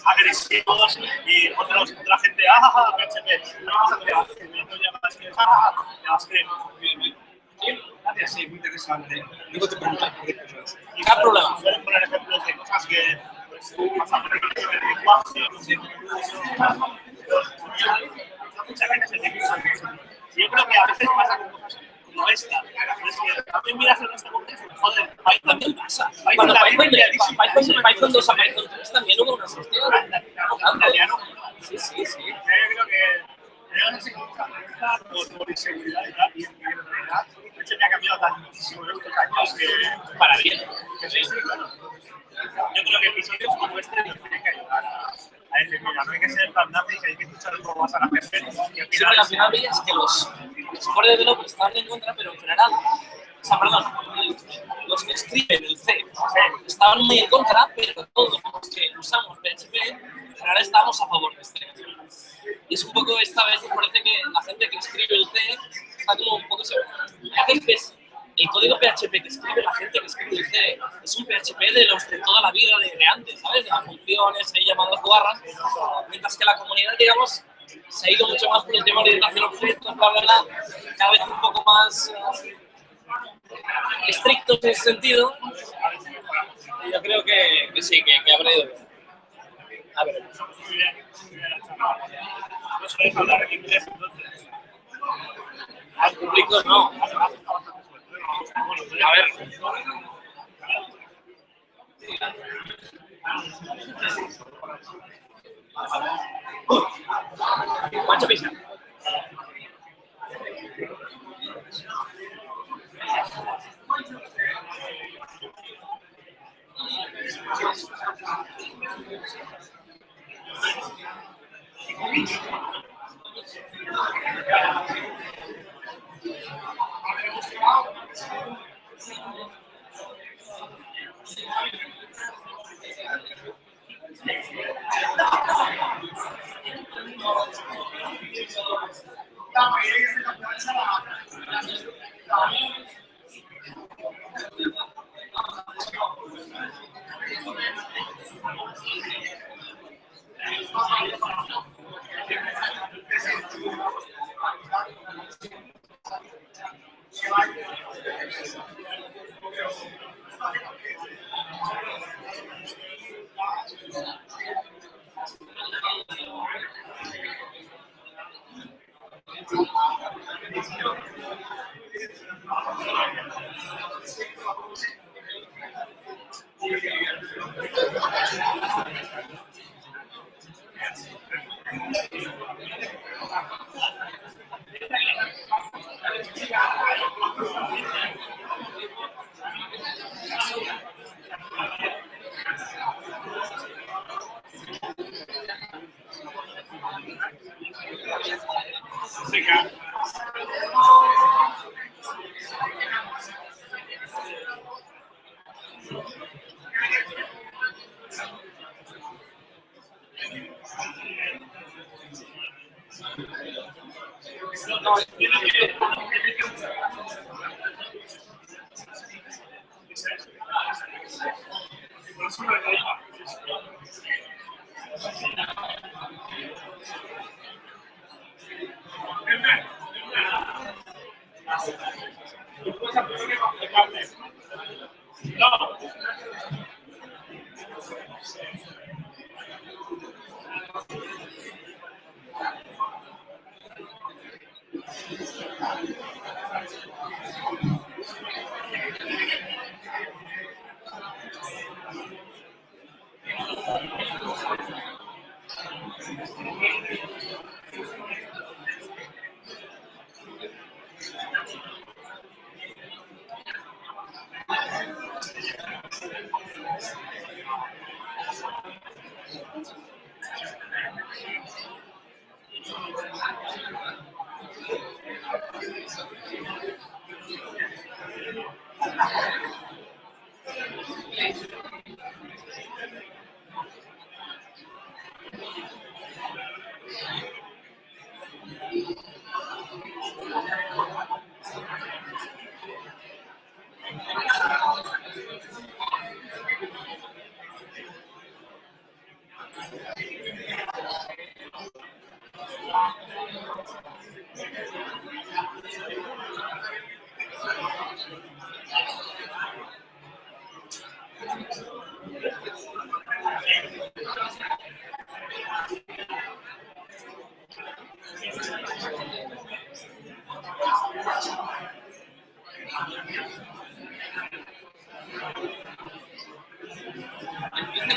agresivos y otra gente, PHP, no vamos a crear, no llamas que, JavaScript. Gracias, sí, muy interesante. Luego te preguntas por qué cosas. Y no hay problema. Suelen poner ejemplos de cosas que pasan por el lenguaje, no sé, mucha gente se tiene que yo creo que a veces pasa con cosas como esta. Es que también miras en este contexto, joder, Python también pasa. Cuando Python 2 a Python 3 también hubo una solución. Italiano. Sí. Yo creo que no sé cómo está por inseguridad y tal, y en realidad PHP ha cambiado tantísimo en estos años que Para bien. que sí, claro. Yo creo que episodios como este nos tienen que ayudar a decir, mira, no hay que ser tan nazi, que hay que escuchar un poco más a la gente. Y al final veías que los core developers estaban en contra, pero en general, o sea, perdón, los que escriben el C estaban muy en contra, pero todos los que usamos PHP, en general estábamos a favor de este. Y es un poco esta vez, me parece que la gente que escribe el C está como un poco segura. A veces el código PHP que escribe la gente que escribe el C es un PHP de los de toda la vida de antes, ¿sabes? De las funciones, ahí llamadas guarras, mientras que la comunidad, digamos, se ha ido mucho más por el tema de orientación a objetos, bla, bla, bla, cada vez un poco más estrictos en ese sentido. Y yo creo que sí, que habrá ido bien. A ver. no sabes hablar en inglés, entonces. Al público no. A ver. Pancho Pisa.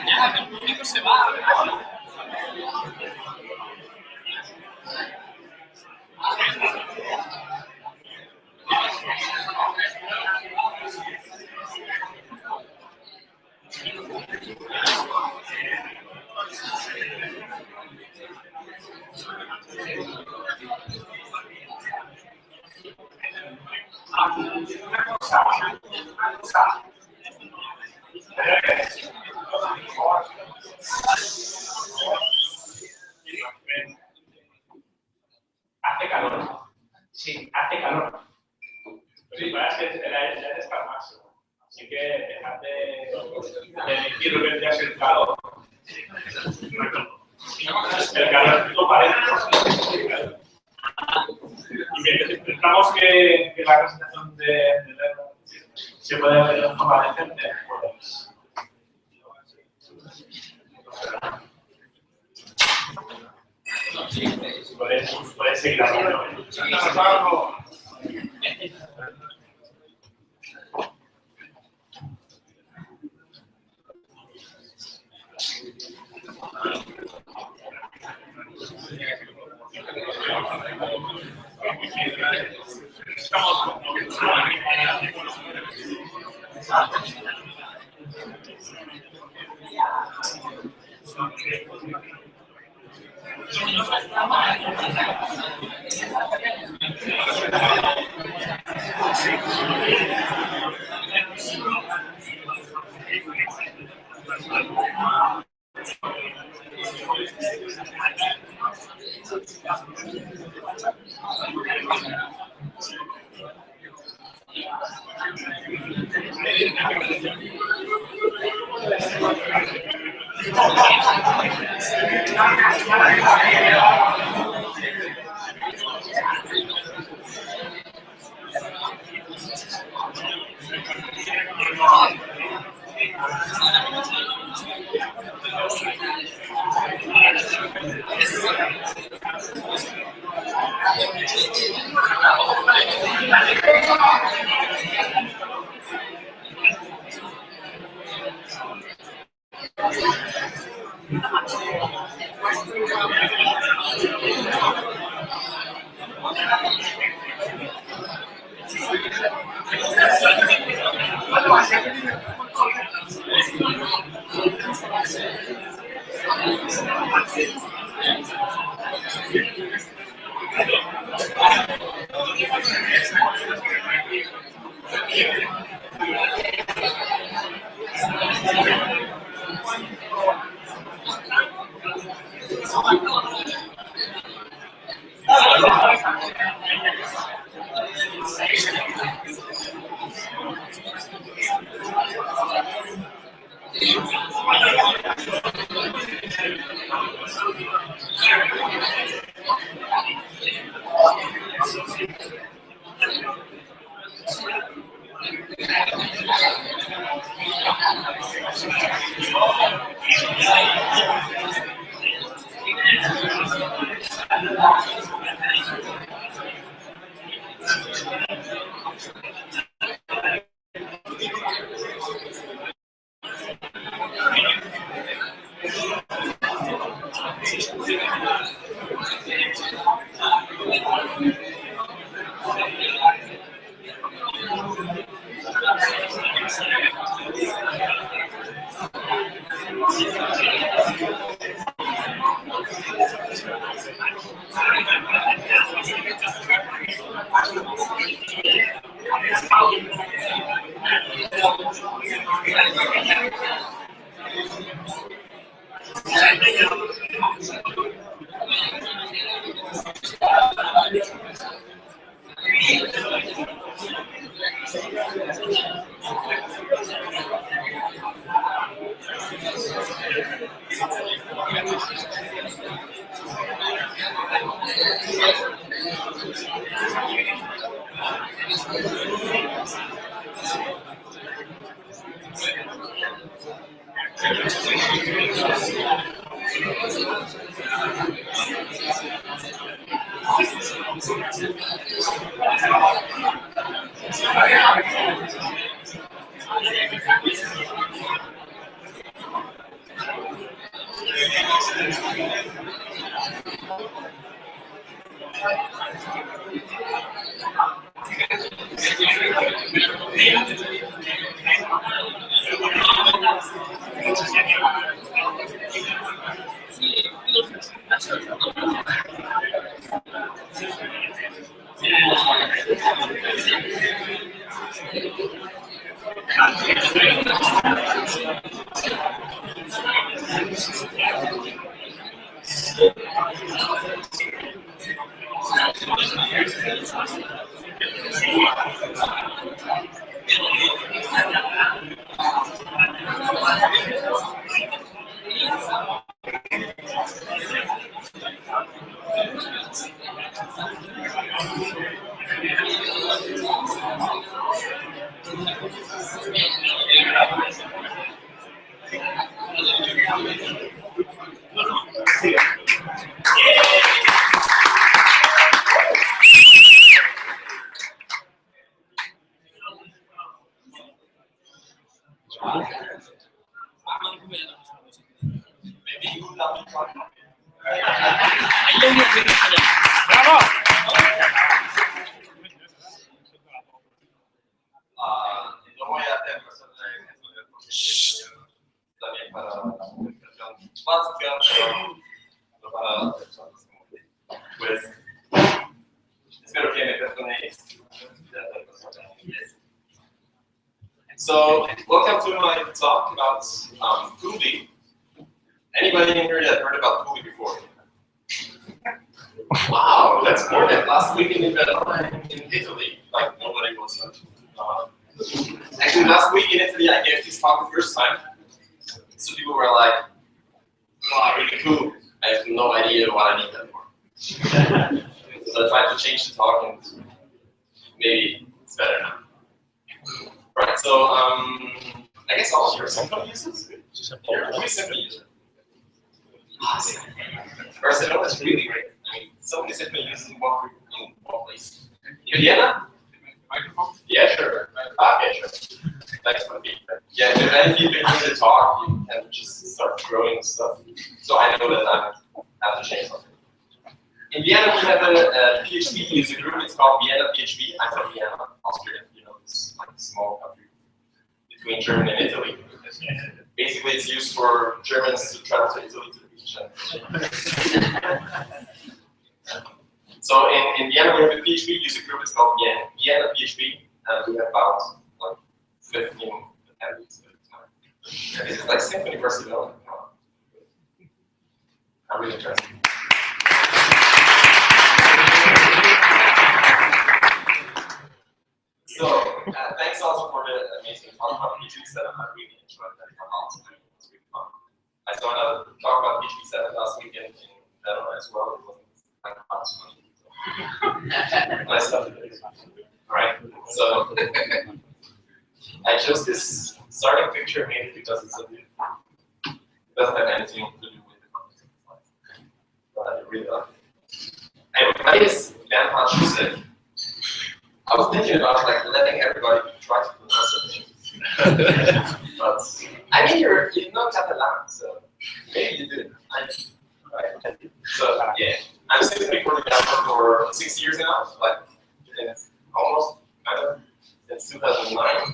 Ya, que el público se va. Hace calor. Sí, hace calor. Sí, para que el aire está al máximo. Así que dejad de decir lo que ya es el calor. El calor no parece. Y mientras intentamos que la presentación de se pueda ver de forma decente, pues. Puedes seguir hablando. No voy a hacer cosas también para la comunicación básica, pero para las personas. Pues espero que me perdonéis. So, welcome to my talk about Puli. Anybody in here that heard about Puli before? Wow, that's more than last week in Italy. Like nobody was. Actually, last week in Italy, I gave this talk the first time. So people were like, "Wow, really cool. I have no idea what I need that for." So I tried to change the talk, and maybe it's better now. Right. So I guess all of you are Symfony users. Who is Symfony user? Awesome. Barcelona is really great. I mean, so many Symfony users in one place. In Vienna? Microphone? Yeah, sure. Okay, sure. Thanks for the feedback. Yeah, if any feedback in the talk, you can just start throwing stuff. So I know that I have to change something. In Vienna, we have a PHP user group. It's called Vienna PHP. I'm from Vienna, Austria. You know, it's like a small country between Germany and Italy. Basically, it's used for Germans to travel to Italy to the beach. So in Vienna, we have a PHP user group. It's called Vienna PHP, and we have about like 15 attendees at the time. And this is like Symfony Barcelona. I'm really interested. So thanks also for the amazing talk about PHP7. I really enjoyed that a lot. It was really fun. I saw another talk about PHP7 last weekend in Verona as well. It was like fun. Nice stuff. All right. So I chose this starting picture mainly because it doesn't have anything to do with the content slides. But I really like it. Anyway, my name is Dan. I was thinking about like letting everybody try to pronounce it. But I mean, you're not Catalan, so maybe you do. Right. So yeah, I'm Symfony developer for 6 years now, like almost kind of since 2009.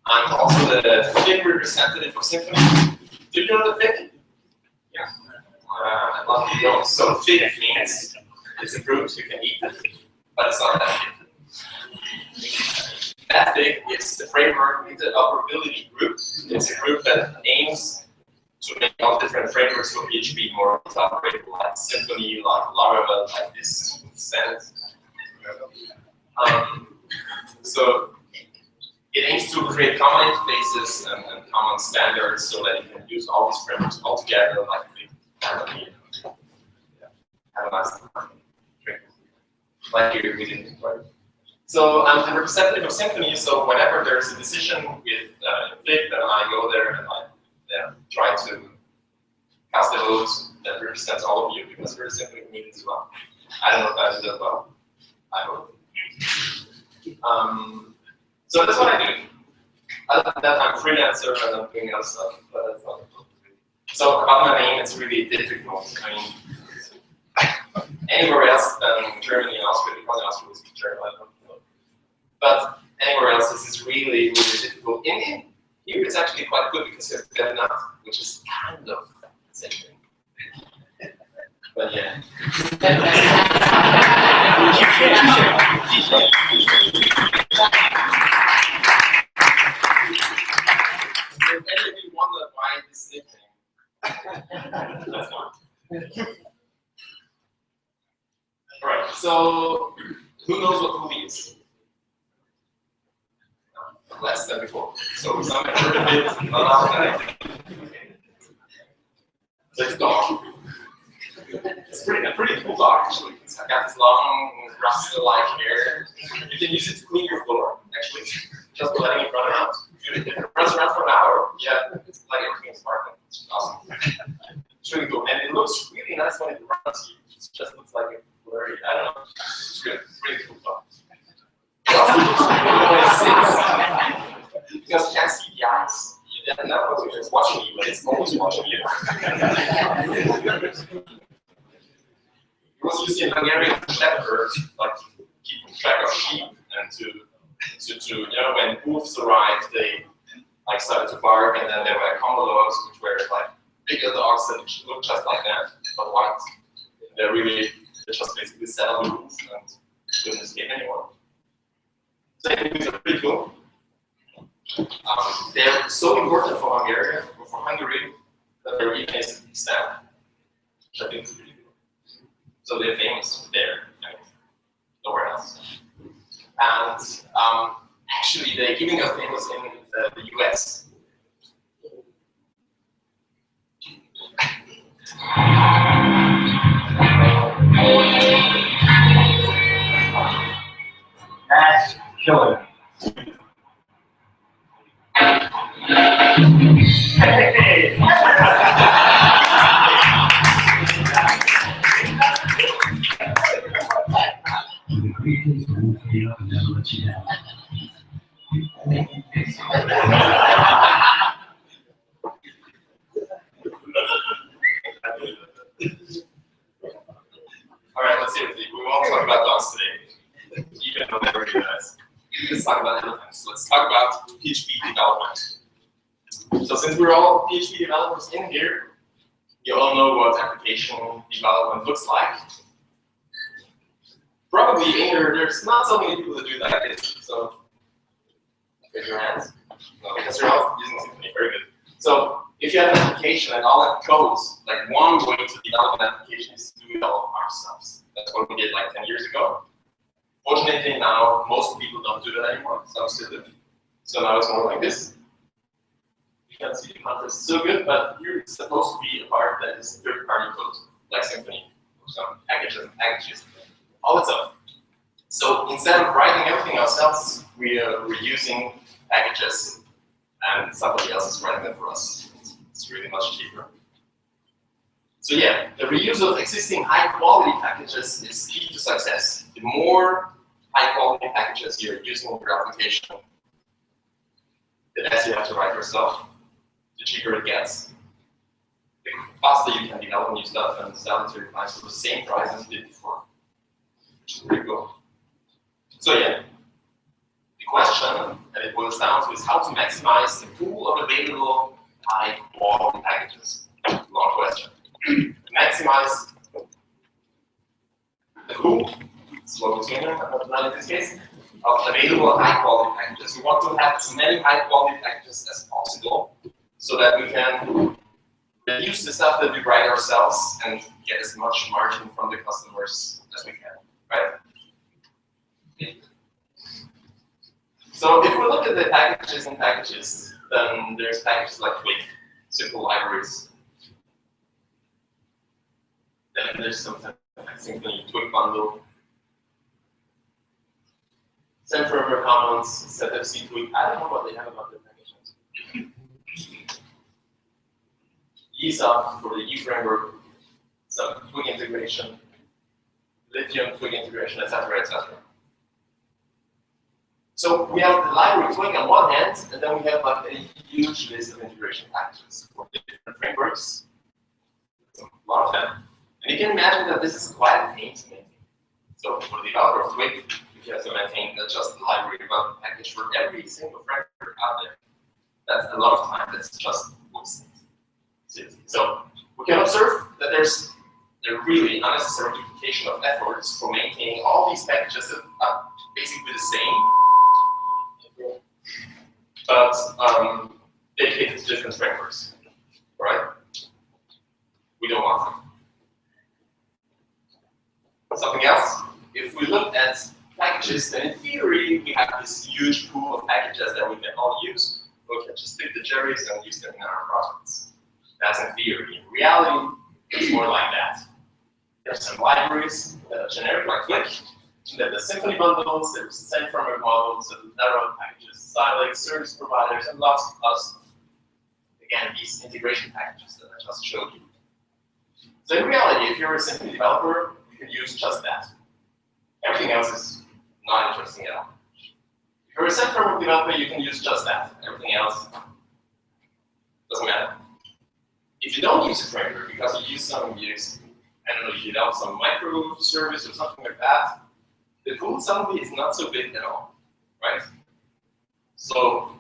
I'm also the FIG representative for Symfony. Do you know the FIG? Yeah. I love you don't. So FIG means it's a fruit you can eat, but it's not that FIG. That FIG is the framework interoperability group. It's a group that aims to make all different frameworks for PHP more interoperable, like Symfony, like Laravel, like this Send. So it aims to create common interfaces and common standards so that you can use all these frameworks all together, like family. Have a nice time. Like you didn't, right? So I'm the representative of Symfony, so whenever there's a decision with Flip, then I go there and I try to cast a vote that represents all of you, because we're a Symfony community as well. I don't know if I did that well. I hope. So that's what I do. Other than that, I'm a freelancer and I'm doing other stuff, but that's not. So about my name, it's really difficult. I mean, anywhere else than Germany and Austria, because Austria was German, I don't know. But anywhere else, this is really, really difficult. In here, it's actually quite good because you have Bernard, which is kind of the same thing. But yeah. If any of you wonder why this nickname, that's fine. Alright, so who knows what Puli is? Less than before. So some have heard of it, not so it's dog. It's a pretty cool dog actually. It's got this long, rust-like hair. You can use it to clean your floor, actually. Just by letting it run around. If it runs around for an hour, yeah, it's like everything is sparkling. It's awesome. It's really cool. And it looks really nice when it runs. It just looks like a blurry, I don't know. It's good. It's really cool dog. Because you can't see the eyes. You don't know if it's watching you, but it's always watching you. It was used in Hungarian shepherd, like keeping track of sheep, and to you know, when wolves arrived, they like started to bark, and then there were combo dogs, which were like bigger dogs that looked just like that, but white. They just basically sat on the roof and couldn't escape anymore. So things are pretty cool. They're so important for Hungary that they're even extant, which I think is pretty cool. So they're famous there, I mean, nowhere else. And actually, they're even got famous in the US. That's killer. Alright, let's see. We won't talk about dogs today, even though they're really nice. Let's talk about elephants. Let's talk about PHP development. So since we're all PHP developers in here, you all know what application development looks like. Probably in here, there's not so many people that do that. So raise your hands. No, because you're all using Symfony. Very good. So if you have an application and all that codes, like one way to develop an application is to do it all ourselves. That's what we did like 10 years ago. Fortunately now, most people don't do that anymore. Some still do. So now it's more like this. You can't see the contrast so good, but you're supposed to be a part that is third-party code, like Symfony, or some packages, all that stuff. So instead of writing everything ourselves, we're using packages, and somebody else is writing them for us. It's really much cheaper. So yeah, the reuse of existing high-quality packages is key to success. The more high-quality packages you're using in your application, the less you have to write yourself, the cheaper it gets. The faster you can develop new stuff and sell it to your clients for the same price as you did before, which is pretty cool. So yeah, the question that it boils down to is how to maximize the pool of available high-quality packages. Long question. Maximize the pool, slow between them, but not in this case, of available high-quality packages. We want to have as many high-quality packages as possible so that we can reduce the stuff that we write ourselves and get as much margin from the customers as we can, right? So if we look at the packages and packages, then there's packages like Quick, simple libraries. Then there's something like Symfony Quick Bundle. Same firmware comments, ZFC tweak. I don't know what they have about their packages. ESOP for the E framework, some twig integration, lithium twig integration, etc., etc. So we have the library twig on one hand, and then we have like a huge list of integration packages for different frameworks. So a lot of them. And you can imagine that this is quite a pain to maintain. So for the developer of Twig, if you have to maintain not just the library development package for every single framework out there, that's a lot of time that's just wasted. So we can observe that there's a really unnecessary duplication of efforts for maintaining all these packages that are basically the same, but dedicated to different frameworks, right? We don't want them. Something else, if we look at packages, then in theory, we have this huge pool of packages that we can all use. We can just pick the cherries and use them in our projects. That's in theory. In reality, it's more like that. There's some libraries that are generic, like Twig. Then the Symfony bundles, there's the same framework models, and narrow packages, Silex, service providers, and lots of other stuff. Again, these integration packages that I just showed you. So in reality, if you're a Symfony developer, you can use just that. Everything else is not interesting at all. If you're a set framework developer, you can use just that. Everything else doesn't matter. If you don't use a framework because you use I don't know, you develop some microservice or something like that, the pool suddenly is not so big at all, right? So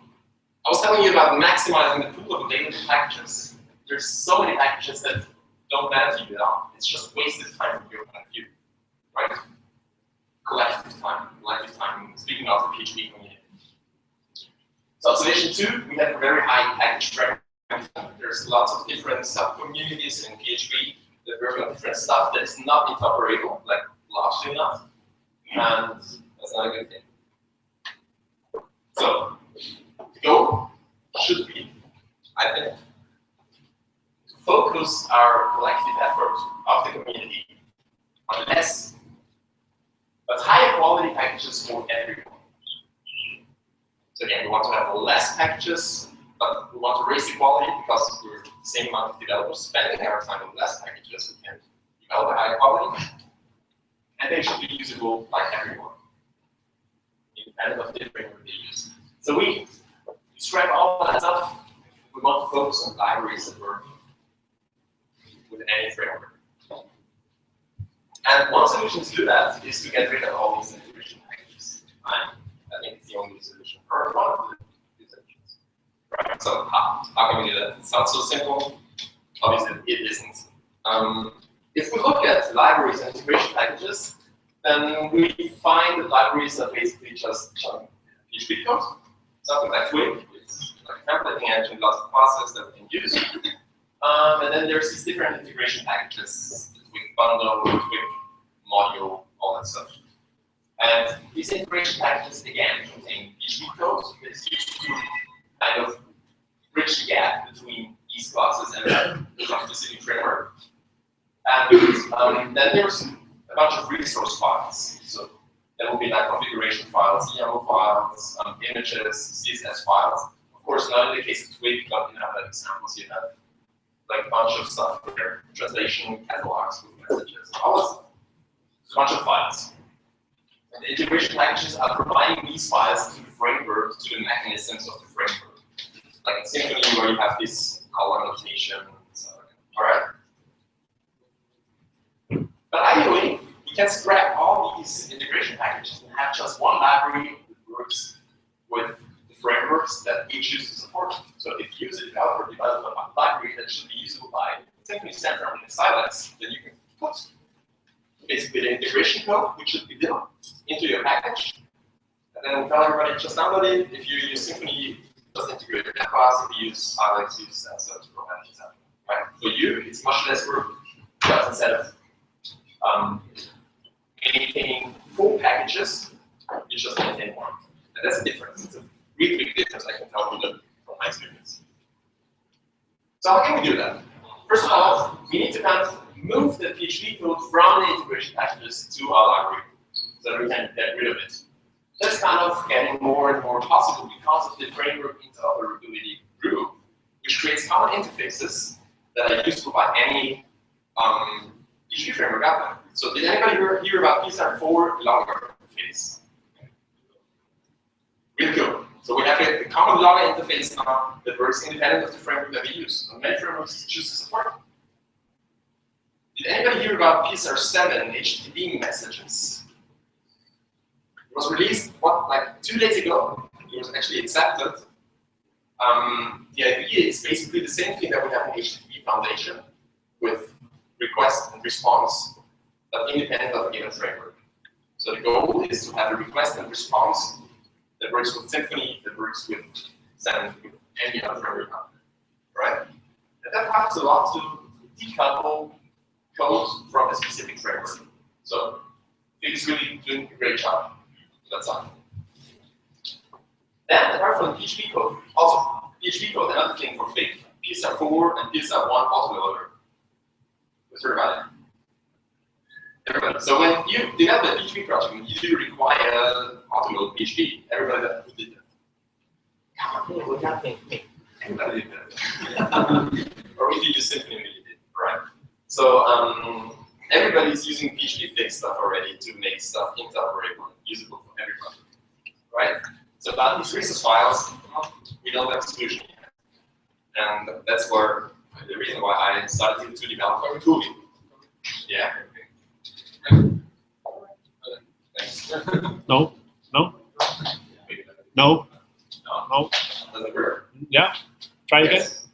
I was telling you about maximizing the pool of available packages. There's so many packages that don't matter to you at all. It's just wasted time from your point of view, right? Collective time. Speaking of the PHP community. So observation 2, we have a very high package fragment. There's lots of different sub-communities in PHP that work on different stuff that is not interoperable, like largely not. And that's not a good thing. So the goal should be, I think, to focus our collective effort of the community on less but higher quality packages for everyone. So again, we want to have less packages, but we want to raise the quality because we're the same amount of developers spending our time on less packages. We can develop a higher quality, and they should be usable by everyone, independent of the framework they use. So we scrap all that stuff. We want to focus on libraries that work with any framework. And one solution to do that is to get rid of all these integration packages. I think it's the only solution, or one of the solutions. Right. So how can we do that? It sounds so simple. Obviously, it isn't. If we look at libraries and integration packages, then we find that libraries are basically just PHP code, something like Twig. It's like a templating engine, lots of classes that we can use. And then there's these different integration packages, the Twig bundle, the Twig module, all that stuff. And these integration packages, again, contain PHP code that is used to kind of bridge the gap between these classes and some specific framework. And then there's a bunch of resource files. So there will be like configuration files, YAML files, images, CSS files. Of course, not in the case of Twig, but in other examples, you have like a bunch of stuff there, translation catalogs with messages, all this stuff. A bunch of files. And the integration packages are providing these files to the framework, to the mechanisms of the framework. Like in Symfony, where you have this color notation, so, all right? But ideally, you can scrap all these integration packages and have just one library that works with the frameworks that we choose to support. So if you use a developer development library that should be usable by Symfony Center and Silex, then you can put basically the integration code, which should be built into your package. And then tell everybody just download it. If you use Symfony, just integrate your class. If you use Silex, use that to provide it. Right? For you, it's much less work. Just instead of maintaining full packages, you just maintain one. And that's the difference. It's a really big difference I can tell you from my experience. So how can we do that? First of all, we need to kind of move the PHP code from the integration packages to our library so that we can get rid of it. that's kind of getting more and more possible because of the framework interoperability group, which creates common interfaces that are useful by any PHP framework out there. So did anybody hear about PSR4 logger interface? Really good. So we have a common logger interface now that works independent of the framework that we use. And many frameworks choose to support it. Did anybody hear about PSR7 HTTP messages? It was released, like 2 days ago. It was actually accepted. The idea is basically the same thing that we have in HTTP Foundation with request and response, but independent of a given framework. So the goal is to have a request and response that works with Symfony, that works with any other framework, right? And that helps a lot to decouple code from a specific framework. So it's really doing a great job. That's all. Then, apart from PHP code, also PHP code, another thing for Fig, PSR4 and PSR1 autoloader. Who's heard about it? Everybody. So when you develop a PHP project, you do require autoload PHP. Everybody who did that. Everybody did that. Or if you use Symfony, you did, right? So everybody's using PHP Fig stuff already to make stuff interoperable and usable for everybody, right? So about these resource files, we don't have a solution yet. And that's where the reason why I started to develop a Puli. Yeah. Thanks. No. No. No. No. Doesn't work. Yeah. Try again. Yes.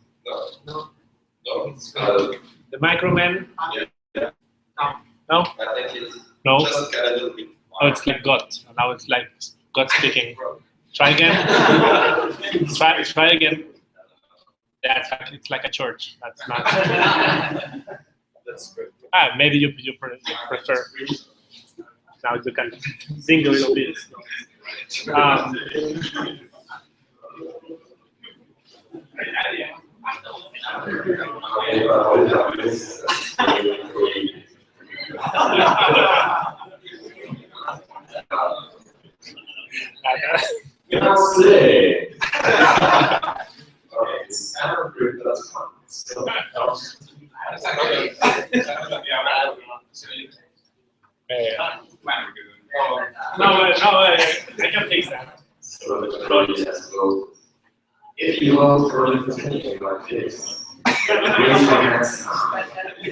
No. No. The microman. Yeah. No. I think it's No. just got a little bit. Oh, it's like God. Now it's like God speaking. Try again. Try again. Yeah, it's like a church. That's not. That's good. Maybe you prefer. Now you can sing a little bit. It's kind of good, but that's fun. So, No, I can fix that. so the project has to go. If you want further continuing like this, raise your hands. If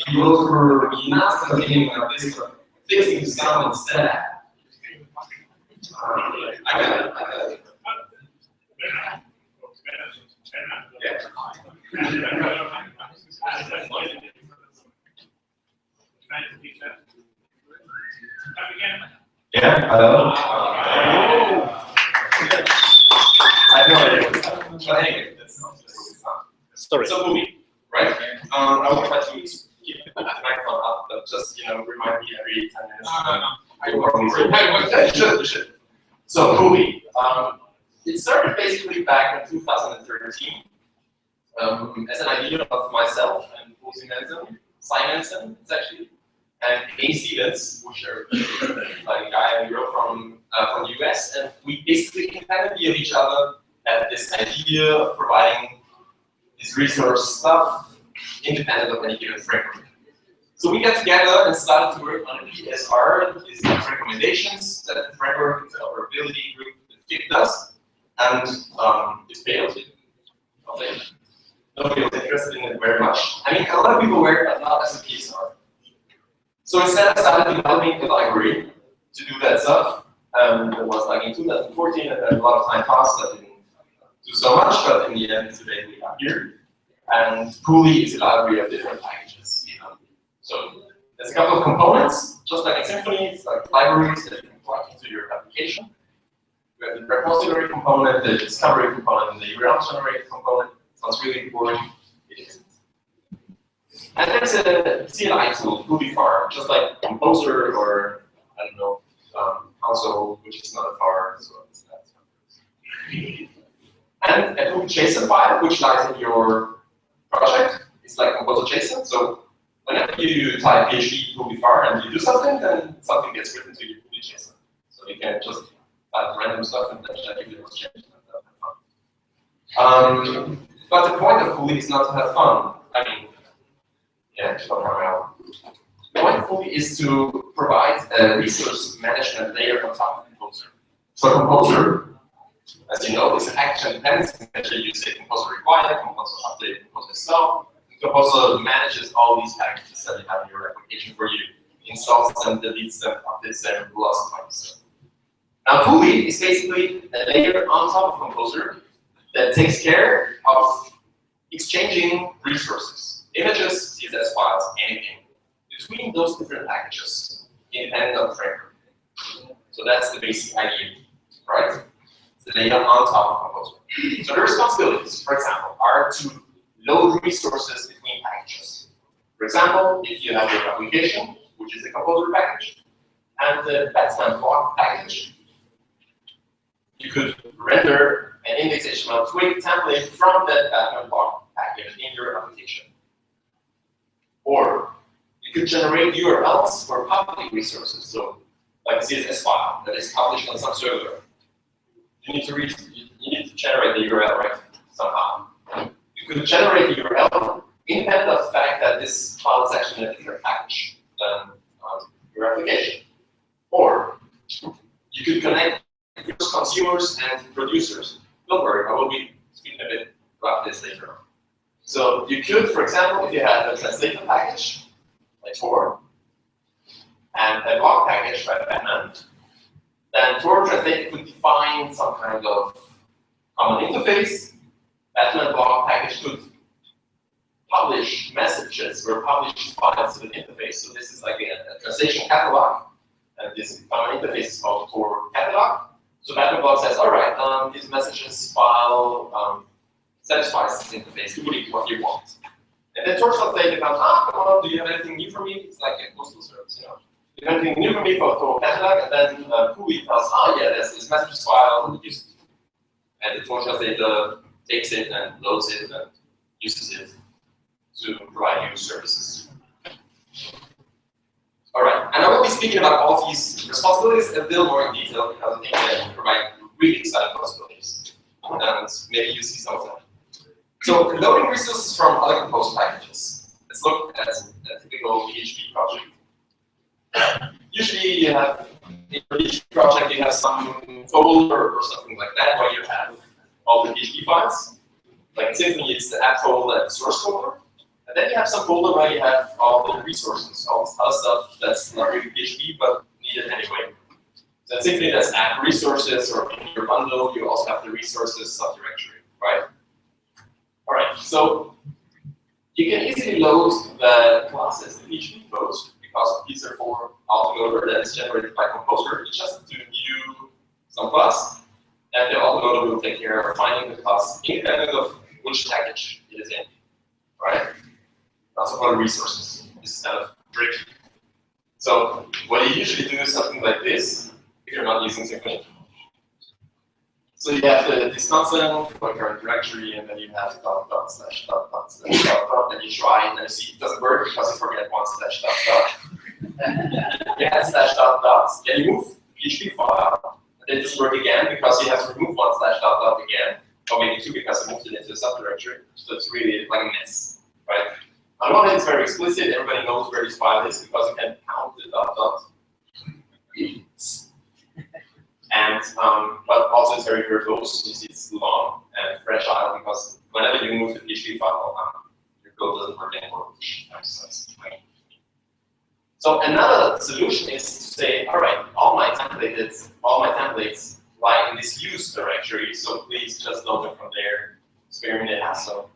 you go for not continuing like this, but fixing the sound instead. I got it. Yeah, hello. I have no idea. But anyway, that's not Sorry. So Puli, right? I will try to keep the microphone up, but just remind me every 10 minutes. You should. So Puli, it started basically back in 2013 as an idea of myself and Puli Simonson, it's actually, and A. Stevens, which are like a guy and girl from the US, and we basically independently of each other had this idea of providing this resource stuff independent of any given framework. So we got together and started to work on a PSR, these recommendations that the framework interoperability group Fig does, and it failed. Nobody was interested in it very much. I mean, a lot of people were, but not as a PSR. So instead, I started developing a library to do that stuff. It was like in 2014, and then a lot of time passed. I didn't do so much, but in the end, today we are here. And Puli is a library of different packages. So there's a couple of components, just like in Symfony. It's like libraries that you can plug into your application. We have the repository component, the discovery component, and the URL generator component. Sounds really boring. It isn't. And there's a CLI tool, Puli Farm, just like Composer or, I don't know, Console, which is not a FAR, so it's that. And a Puli JSON file, which lies in your project. It's like Composer JSON, so whenever you type PHP Puli far and you do something, then something gets written to your Puli JSON. So you can just type random stuff and then check if it was changed. But the point of Puli is not to have fun. I mean, yeah, the point of Puli is to provide a resource management layer on top of Composer. So Composer, as you know, is an action dependency manager. You say Composer require, Composer update, Composer install. Composer manages all these packages that you have in your application for you. Installs them, deletes them, updates them, lots of fun stuff. Now Puli is basically a layer on top of Composer that takes care of exchanging resources, images, CSS files, anything, between those different packages, independent of the framework. So that's the basic idea, right? It's the layer on top of Composer. So the responsibilities, for example, are to load resources between packages. For example, if you have your application, which is a Composer package, and the Batman block package, you could render an index.html twig template from that Batman block package in your application. Or you could generate URLs for public resources, so like a CSS file that is published on some server. You need to generate the URL, right? Somehow. You could generate the URL independent of the fact that this file is actually in a different package than your application. Or you could connect consumers and producers. Don't worry, I will be speaking a bit about this later on. So you could, for example, if you have a translation package, like Tor, and a block package by Batman, then Tor Translate could define some kind of common interface. Batman block package could publish messages or publish files to the interface. So this is like a translation catalog, and this common interface is called Tor catalog. So Batman block says, all right, this messages file satisfies this interface. Do what you want. And then Tor Translate comes, come on, do you have anything new for me? It's like a postal service, you know. Do you have anything new for me for Tor catalog? And then Puli tells, yeah, there's this messages file, and use it. And the Tor Translate takes it and loads it and uses it to provide you services. All right, and I will be speaking about all these responsibilities a little more in detail because I think they provide really exciting possibilities. And maybe you see some of them. So loading resources from other Composer packages. Let's look at a typical PHP project. Usually you have, in your PHP project, you have some folder or something like that where you have all the PHP files. Like in Symfony, it's the app folder and the source folder. And then you have some folder where you have all the resources, all this other stuff that's not really PHP, but needed anyway. So in Symfony, that's app resources, or in your bundle, you also have the resources subdirectory, right? All right, so you can easily load the classes, the PHP codes, because these are for autoloader that is generated by Composer. You just do new some class, and the autoloader will take care of finding the class independent of which package it is in, right? Also for the resources. This is kind of tricky. So what you usually do is something like this, if you're not using Symfony. So you have this constant for current directory, and then you have dot dot slash dot dot slash dot dot, and you try, and then you see it doesn't work because you forget one slash dot dot. You have slash dot dots, then you move the PHP file, and it doesn't work again because you have to remove one slash dot dot again, or maybe two because you moved it into a subdirectory. So it's really like a mess, right? On one hand, it's very explicit. Everybody knows where this file is because you can count the dot dot. And but also it's very verbose. You see, it's long and fragile because whenever you move the PHP file, your code doesn't work anymore. So another solution is to say, all right, all my templates lie in this use directory. So please just load them from there. Spare me the hassle.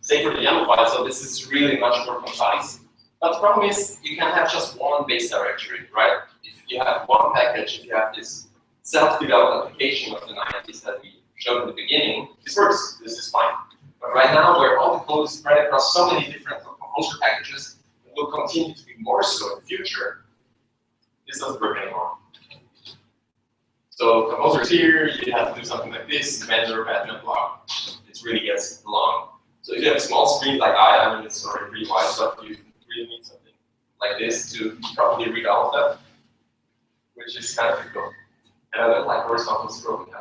Same for the YAML file, so this is really much more concise. But the problem is you can have just one base directory, right? If you have one package, if you have this self-developed application of the 90s that we showed in the beginning, this works, this is fine. But right now, where all the code is spread across so many different Composer packages, and will continue to be more so in the future, this doesn't work anymore. So Composer is here, you have to do something like this, vendor, Batman block. It really gets long. So if you have a small screen like I mean, it's already pretty wide, but you really need something like this to properly read all of that, which is kind of difficult. And I don't like horizontal scrolling.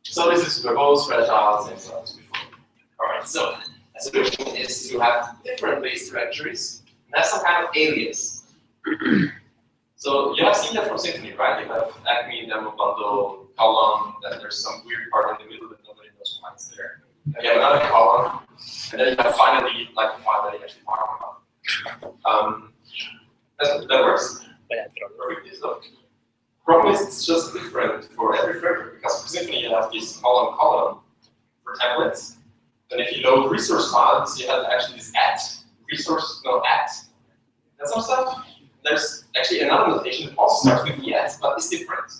So this is verbose, fragile, same stuff as before. All right, so a solution is to have different base directories and have some kind of alias. So you have seen that from Symfony, right? You have acme, demo bundle, column, then there's some weird part in the middle that nobody knows why it's there. And you have another column, and then you have finally, like the file that you actually talking about. That works. Perfectly. So, problem is it's just different for every framework because for Symfony you have this column for templates. And if you load resource files, you have actually this at and some stuff. There's actually another notation that also starts with the at, but it's different.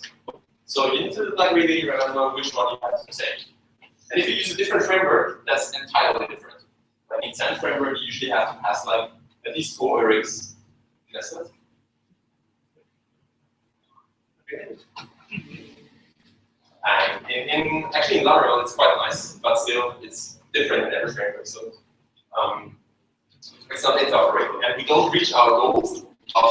So you need to like really remember which one you have to say. And if you use a different framework, that's entirely different. Like in 10 framework, you usually have to pass like at least 4 arrays. That's it. And actually in Laravel it's quite nice, but still it's different in every framework. So it's not interoperable, and we don't reach our goals of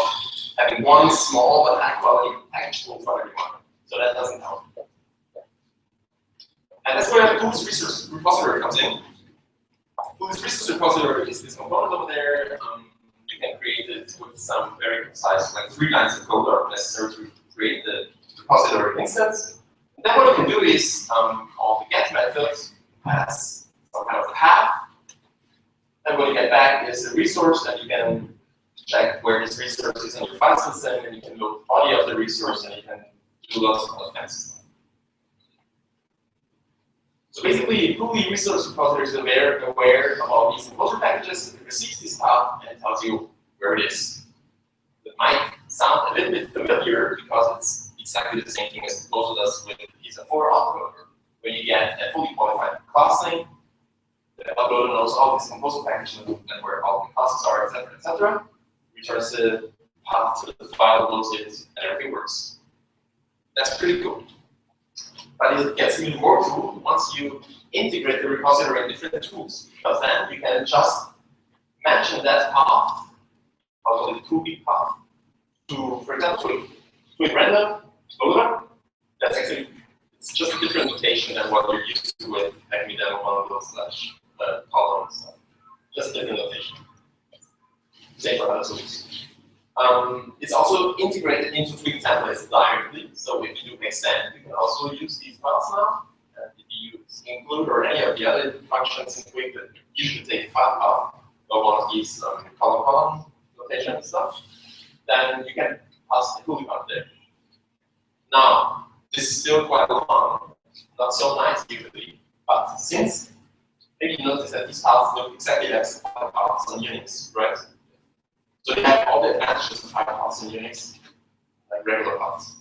having one small but high quality package tool for everyone. So that doesn't help. And that's where the Puli's resource repository comes in. Puli's resource repository is this component over there. You can create it with some very precise, like 3 lines of code are necessary to create the repository instance. And then what you can do is call the get method, pass some kind of a path. And what you get back is a resource, and you can check where this resource is in your file system, and you can load the body of the resource, and you can do lots of advanced stuff. So basically, Puli resource repository is aware of all these composer packages. It receives this path and it tells you where it is. It might sound a little bit familiar because it's exactly the same thing as Composer does with PHP7 autoloader, where you get a fully qualified class name. The uploader knows all these composer packages and where all the classes are, etc., etc. Returns the path to the file, loads it, and everything works. That's pretty cool. But it gets even more cool once you integrate the repository in different tools, because then you can just mention that path, I'll call it Puli path, to, for example, to random loader. That's actually, it's just a different notation than what you're used to with acme demo bundle slash column and stuff. Just a different notation. Same for other tools. It's also integrated into Twig templates directly. So if you do extend, you can also use these files now. And if you use include or any of the other functions in Twig that usually take a file path or one of these column notation and stuff, then you can pass the Puli path there. Now, this is still quite long, not so nice usually, but since maybe you notice that these paths look exactly like file paths on Unix, right? So they have all the advantages of file paths in Unix, like regular paths,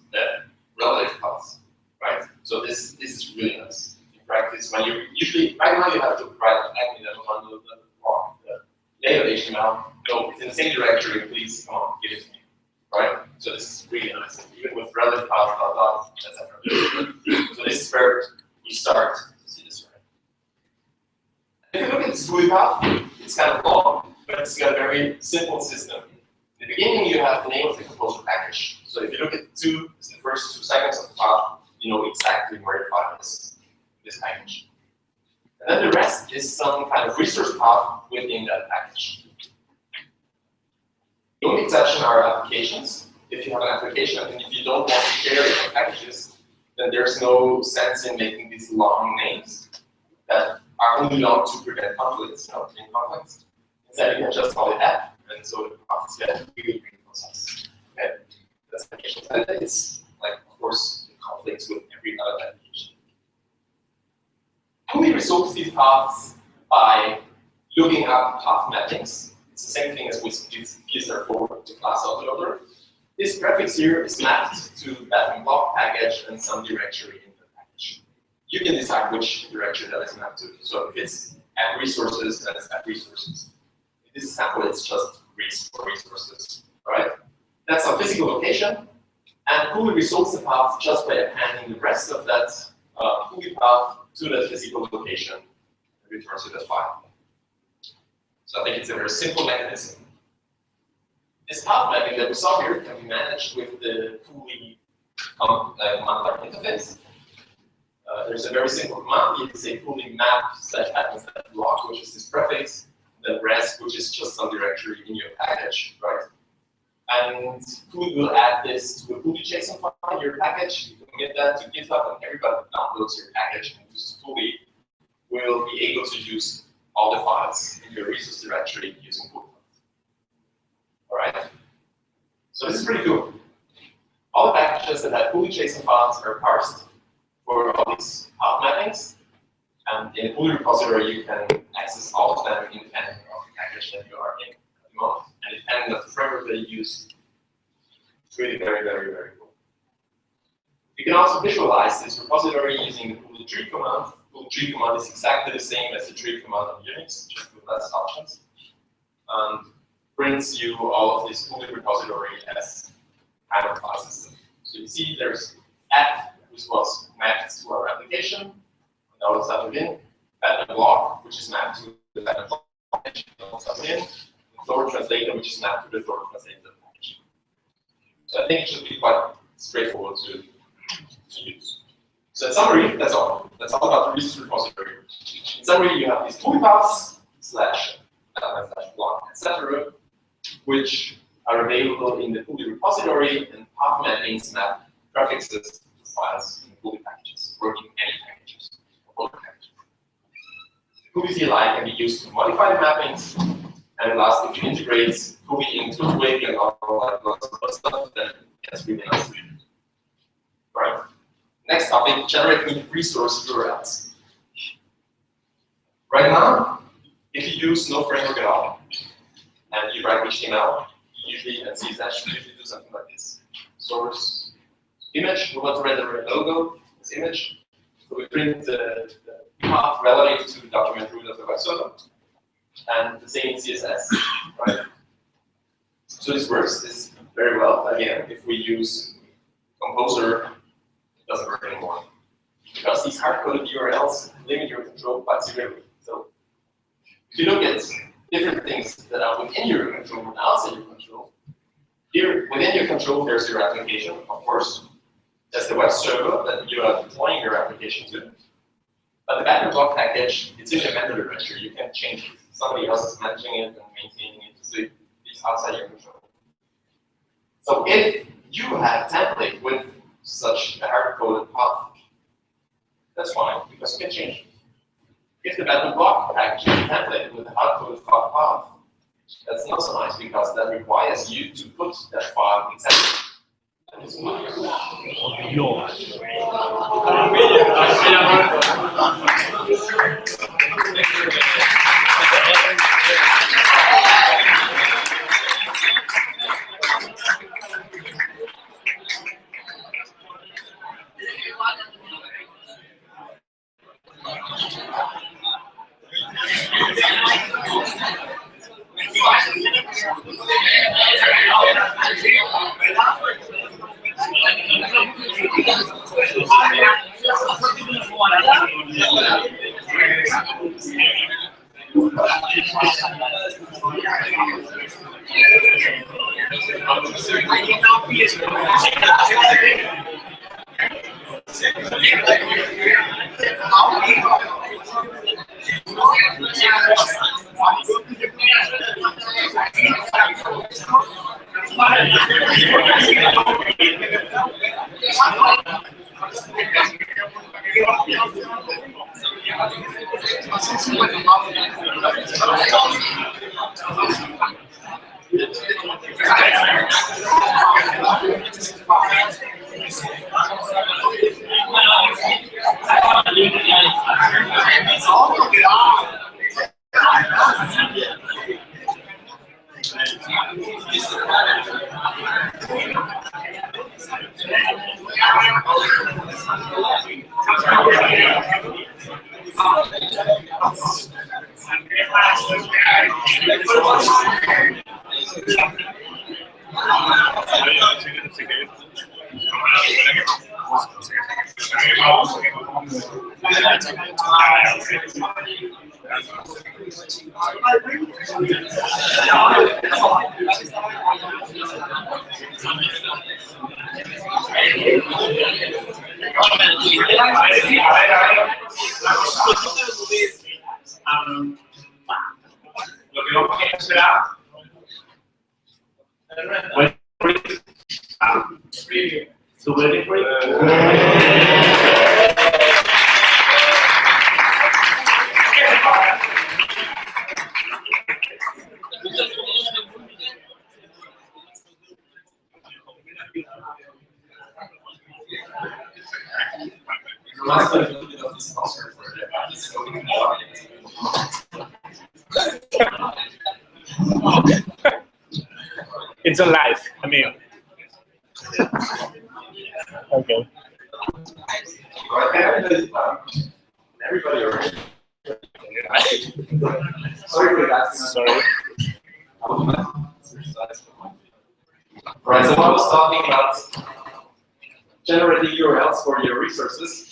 relative paths, right? So this is really nice. In practice, when you usually, right now you have to write acme demo bundle, the layer HTML, no, it's in the same directory, please, come on, give it to me, right? So this is really nice, even with relative paths, etc. So this is where we start to see this right. If you look at this Puli path, it's kind of long, but it's got a very simple system. In the beginning, you have the name of the composer package. So if you look at the first 2 segments of the file, you know exactly where the file is, this package. And then the rest is some kind of resource path within that package. The only exception are applications. If you have an application and if you don't want to share your packages, then there's no sense in making these long names that are only long to prevent conflicts, not in conflicts. Instead, you can just call it app, and so the paths get really, really concise. Okay, that's applications. And it's like, of course, it conflicts with every other application. Puli resolves these paths by looking up path mappings. It's the same thing as with PHP7 the class autoloader. This prefix here is mapped to that block package and some directory in the package. You can decide which directory that is mapped to. So if it's app resources, then it's app resources. In this example, it's just resources, right? That's a physical location, and Puli resolves the path just by appending the rest of that Puli path to that physical location. returns you that file. So I think it's a very simple mechanism. This path mapping that we saw here can be managed with the Puli command line interface. There's a very simple command. You can say Puli map/admin/block, which is this prefix, then rest, which is just some directory in your package, right? And Puli will add this to a Puli JSON file in your package. You can commit that to GitHub, and everybody that downloads your package and uses Puli will be able to use all the files in your resource directory using Puli. All right? So this is pretty cool. All the packages that have Puli JSON files are parsed for all these path mappings. And in the Puli repository, you can access all of them independent of the package that you are in at the moment. And depending on the framework that you use, it's really very, very, very cool. You can also visualize this repository using the Puli tree command. Puli tree command is exactly the same as the tree command on Unix, just with less options. Brings you all of this Puli repository as kind of file system. So you see there's app, which was mapped to our application, and all the stuff within, admin block, which is mapped to the admin block package, and all the stuff within, and Thor translator, which is mapped to the Thor translator package. So I think it should be quite straightforward to use. So in summary, that's all. That's all about the resource repository. In summary, you have these Puli paths, /block, etc., which are available in the Puli repository, and path mappings map prefixes to files in Puli packages, working any packages, or Puli packages. Puli CLI can be used to modify the mappings, and last, if you integrate Puli into Wig and all that lots of other stuff, then that's really nice. Right. Next topic, generating resource URLs. Right now, if you use no framework at all, and you write HTML, usually and CSS, you usually do something like this. Source image, we want to render a logo, this image. So we print the path relative to the document root of the web server. And the same in CSS, right? So this works this very well. Again, if we use Composer, it doesn't work anymore. Because these hard-coded URLs limit your control quite severely. So if you look at different things that are within your control and outside your control, here within your control there's your application, of course. That's the web server that you are deploying your application to. But the admin block package, it's in the vendor directory. You can change it. Somebody else is managing it and maintaining it, so it's outside your control. So if you have a template with such a hard-coded path, that's fine, because you can change it. If the admin block package is a template with a hard-coded path, that's not so nice, because that requires you to put that file exactly. Lo que vamos a hacer será Reminds me a little bit of this concert where the band is going in the audience. It's alive. I mean. Okay. Everybody already. Sorry for that. Sorry. Right, so I was talking about generating URLs for your resources.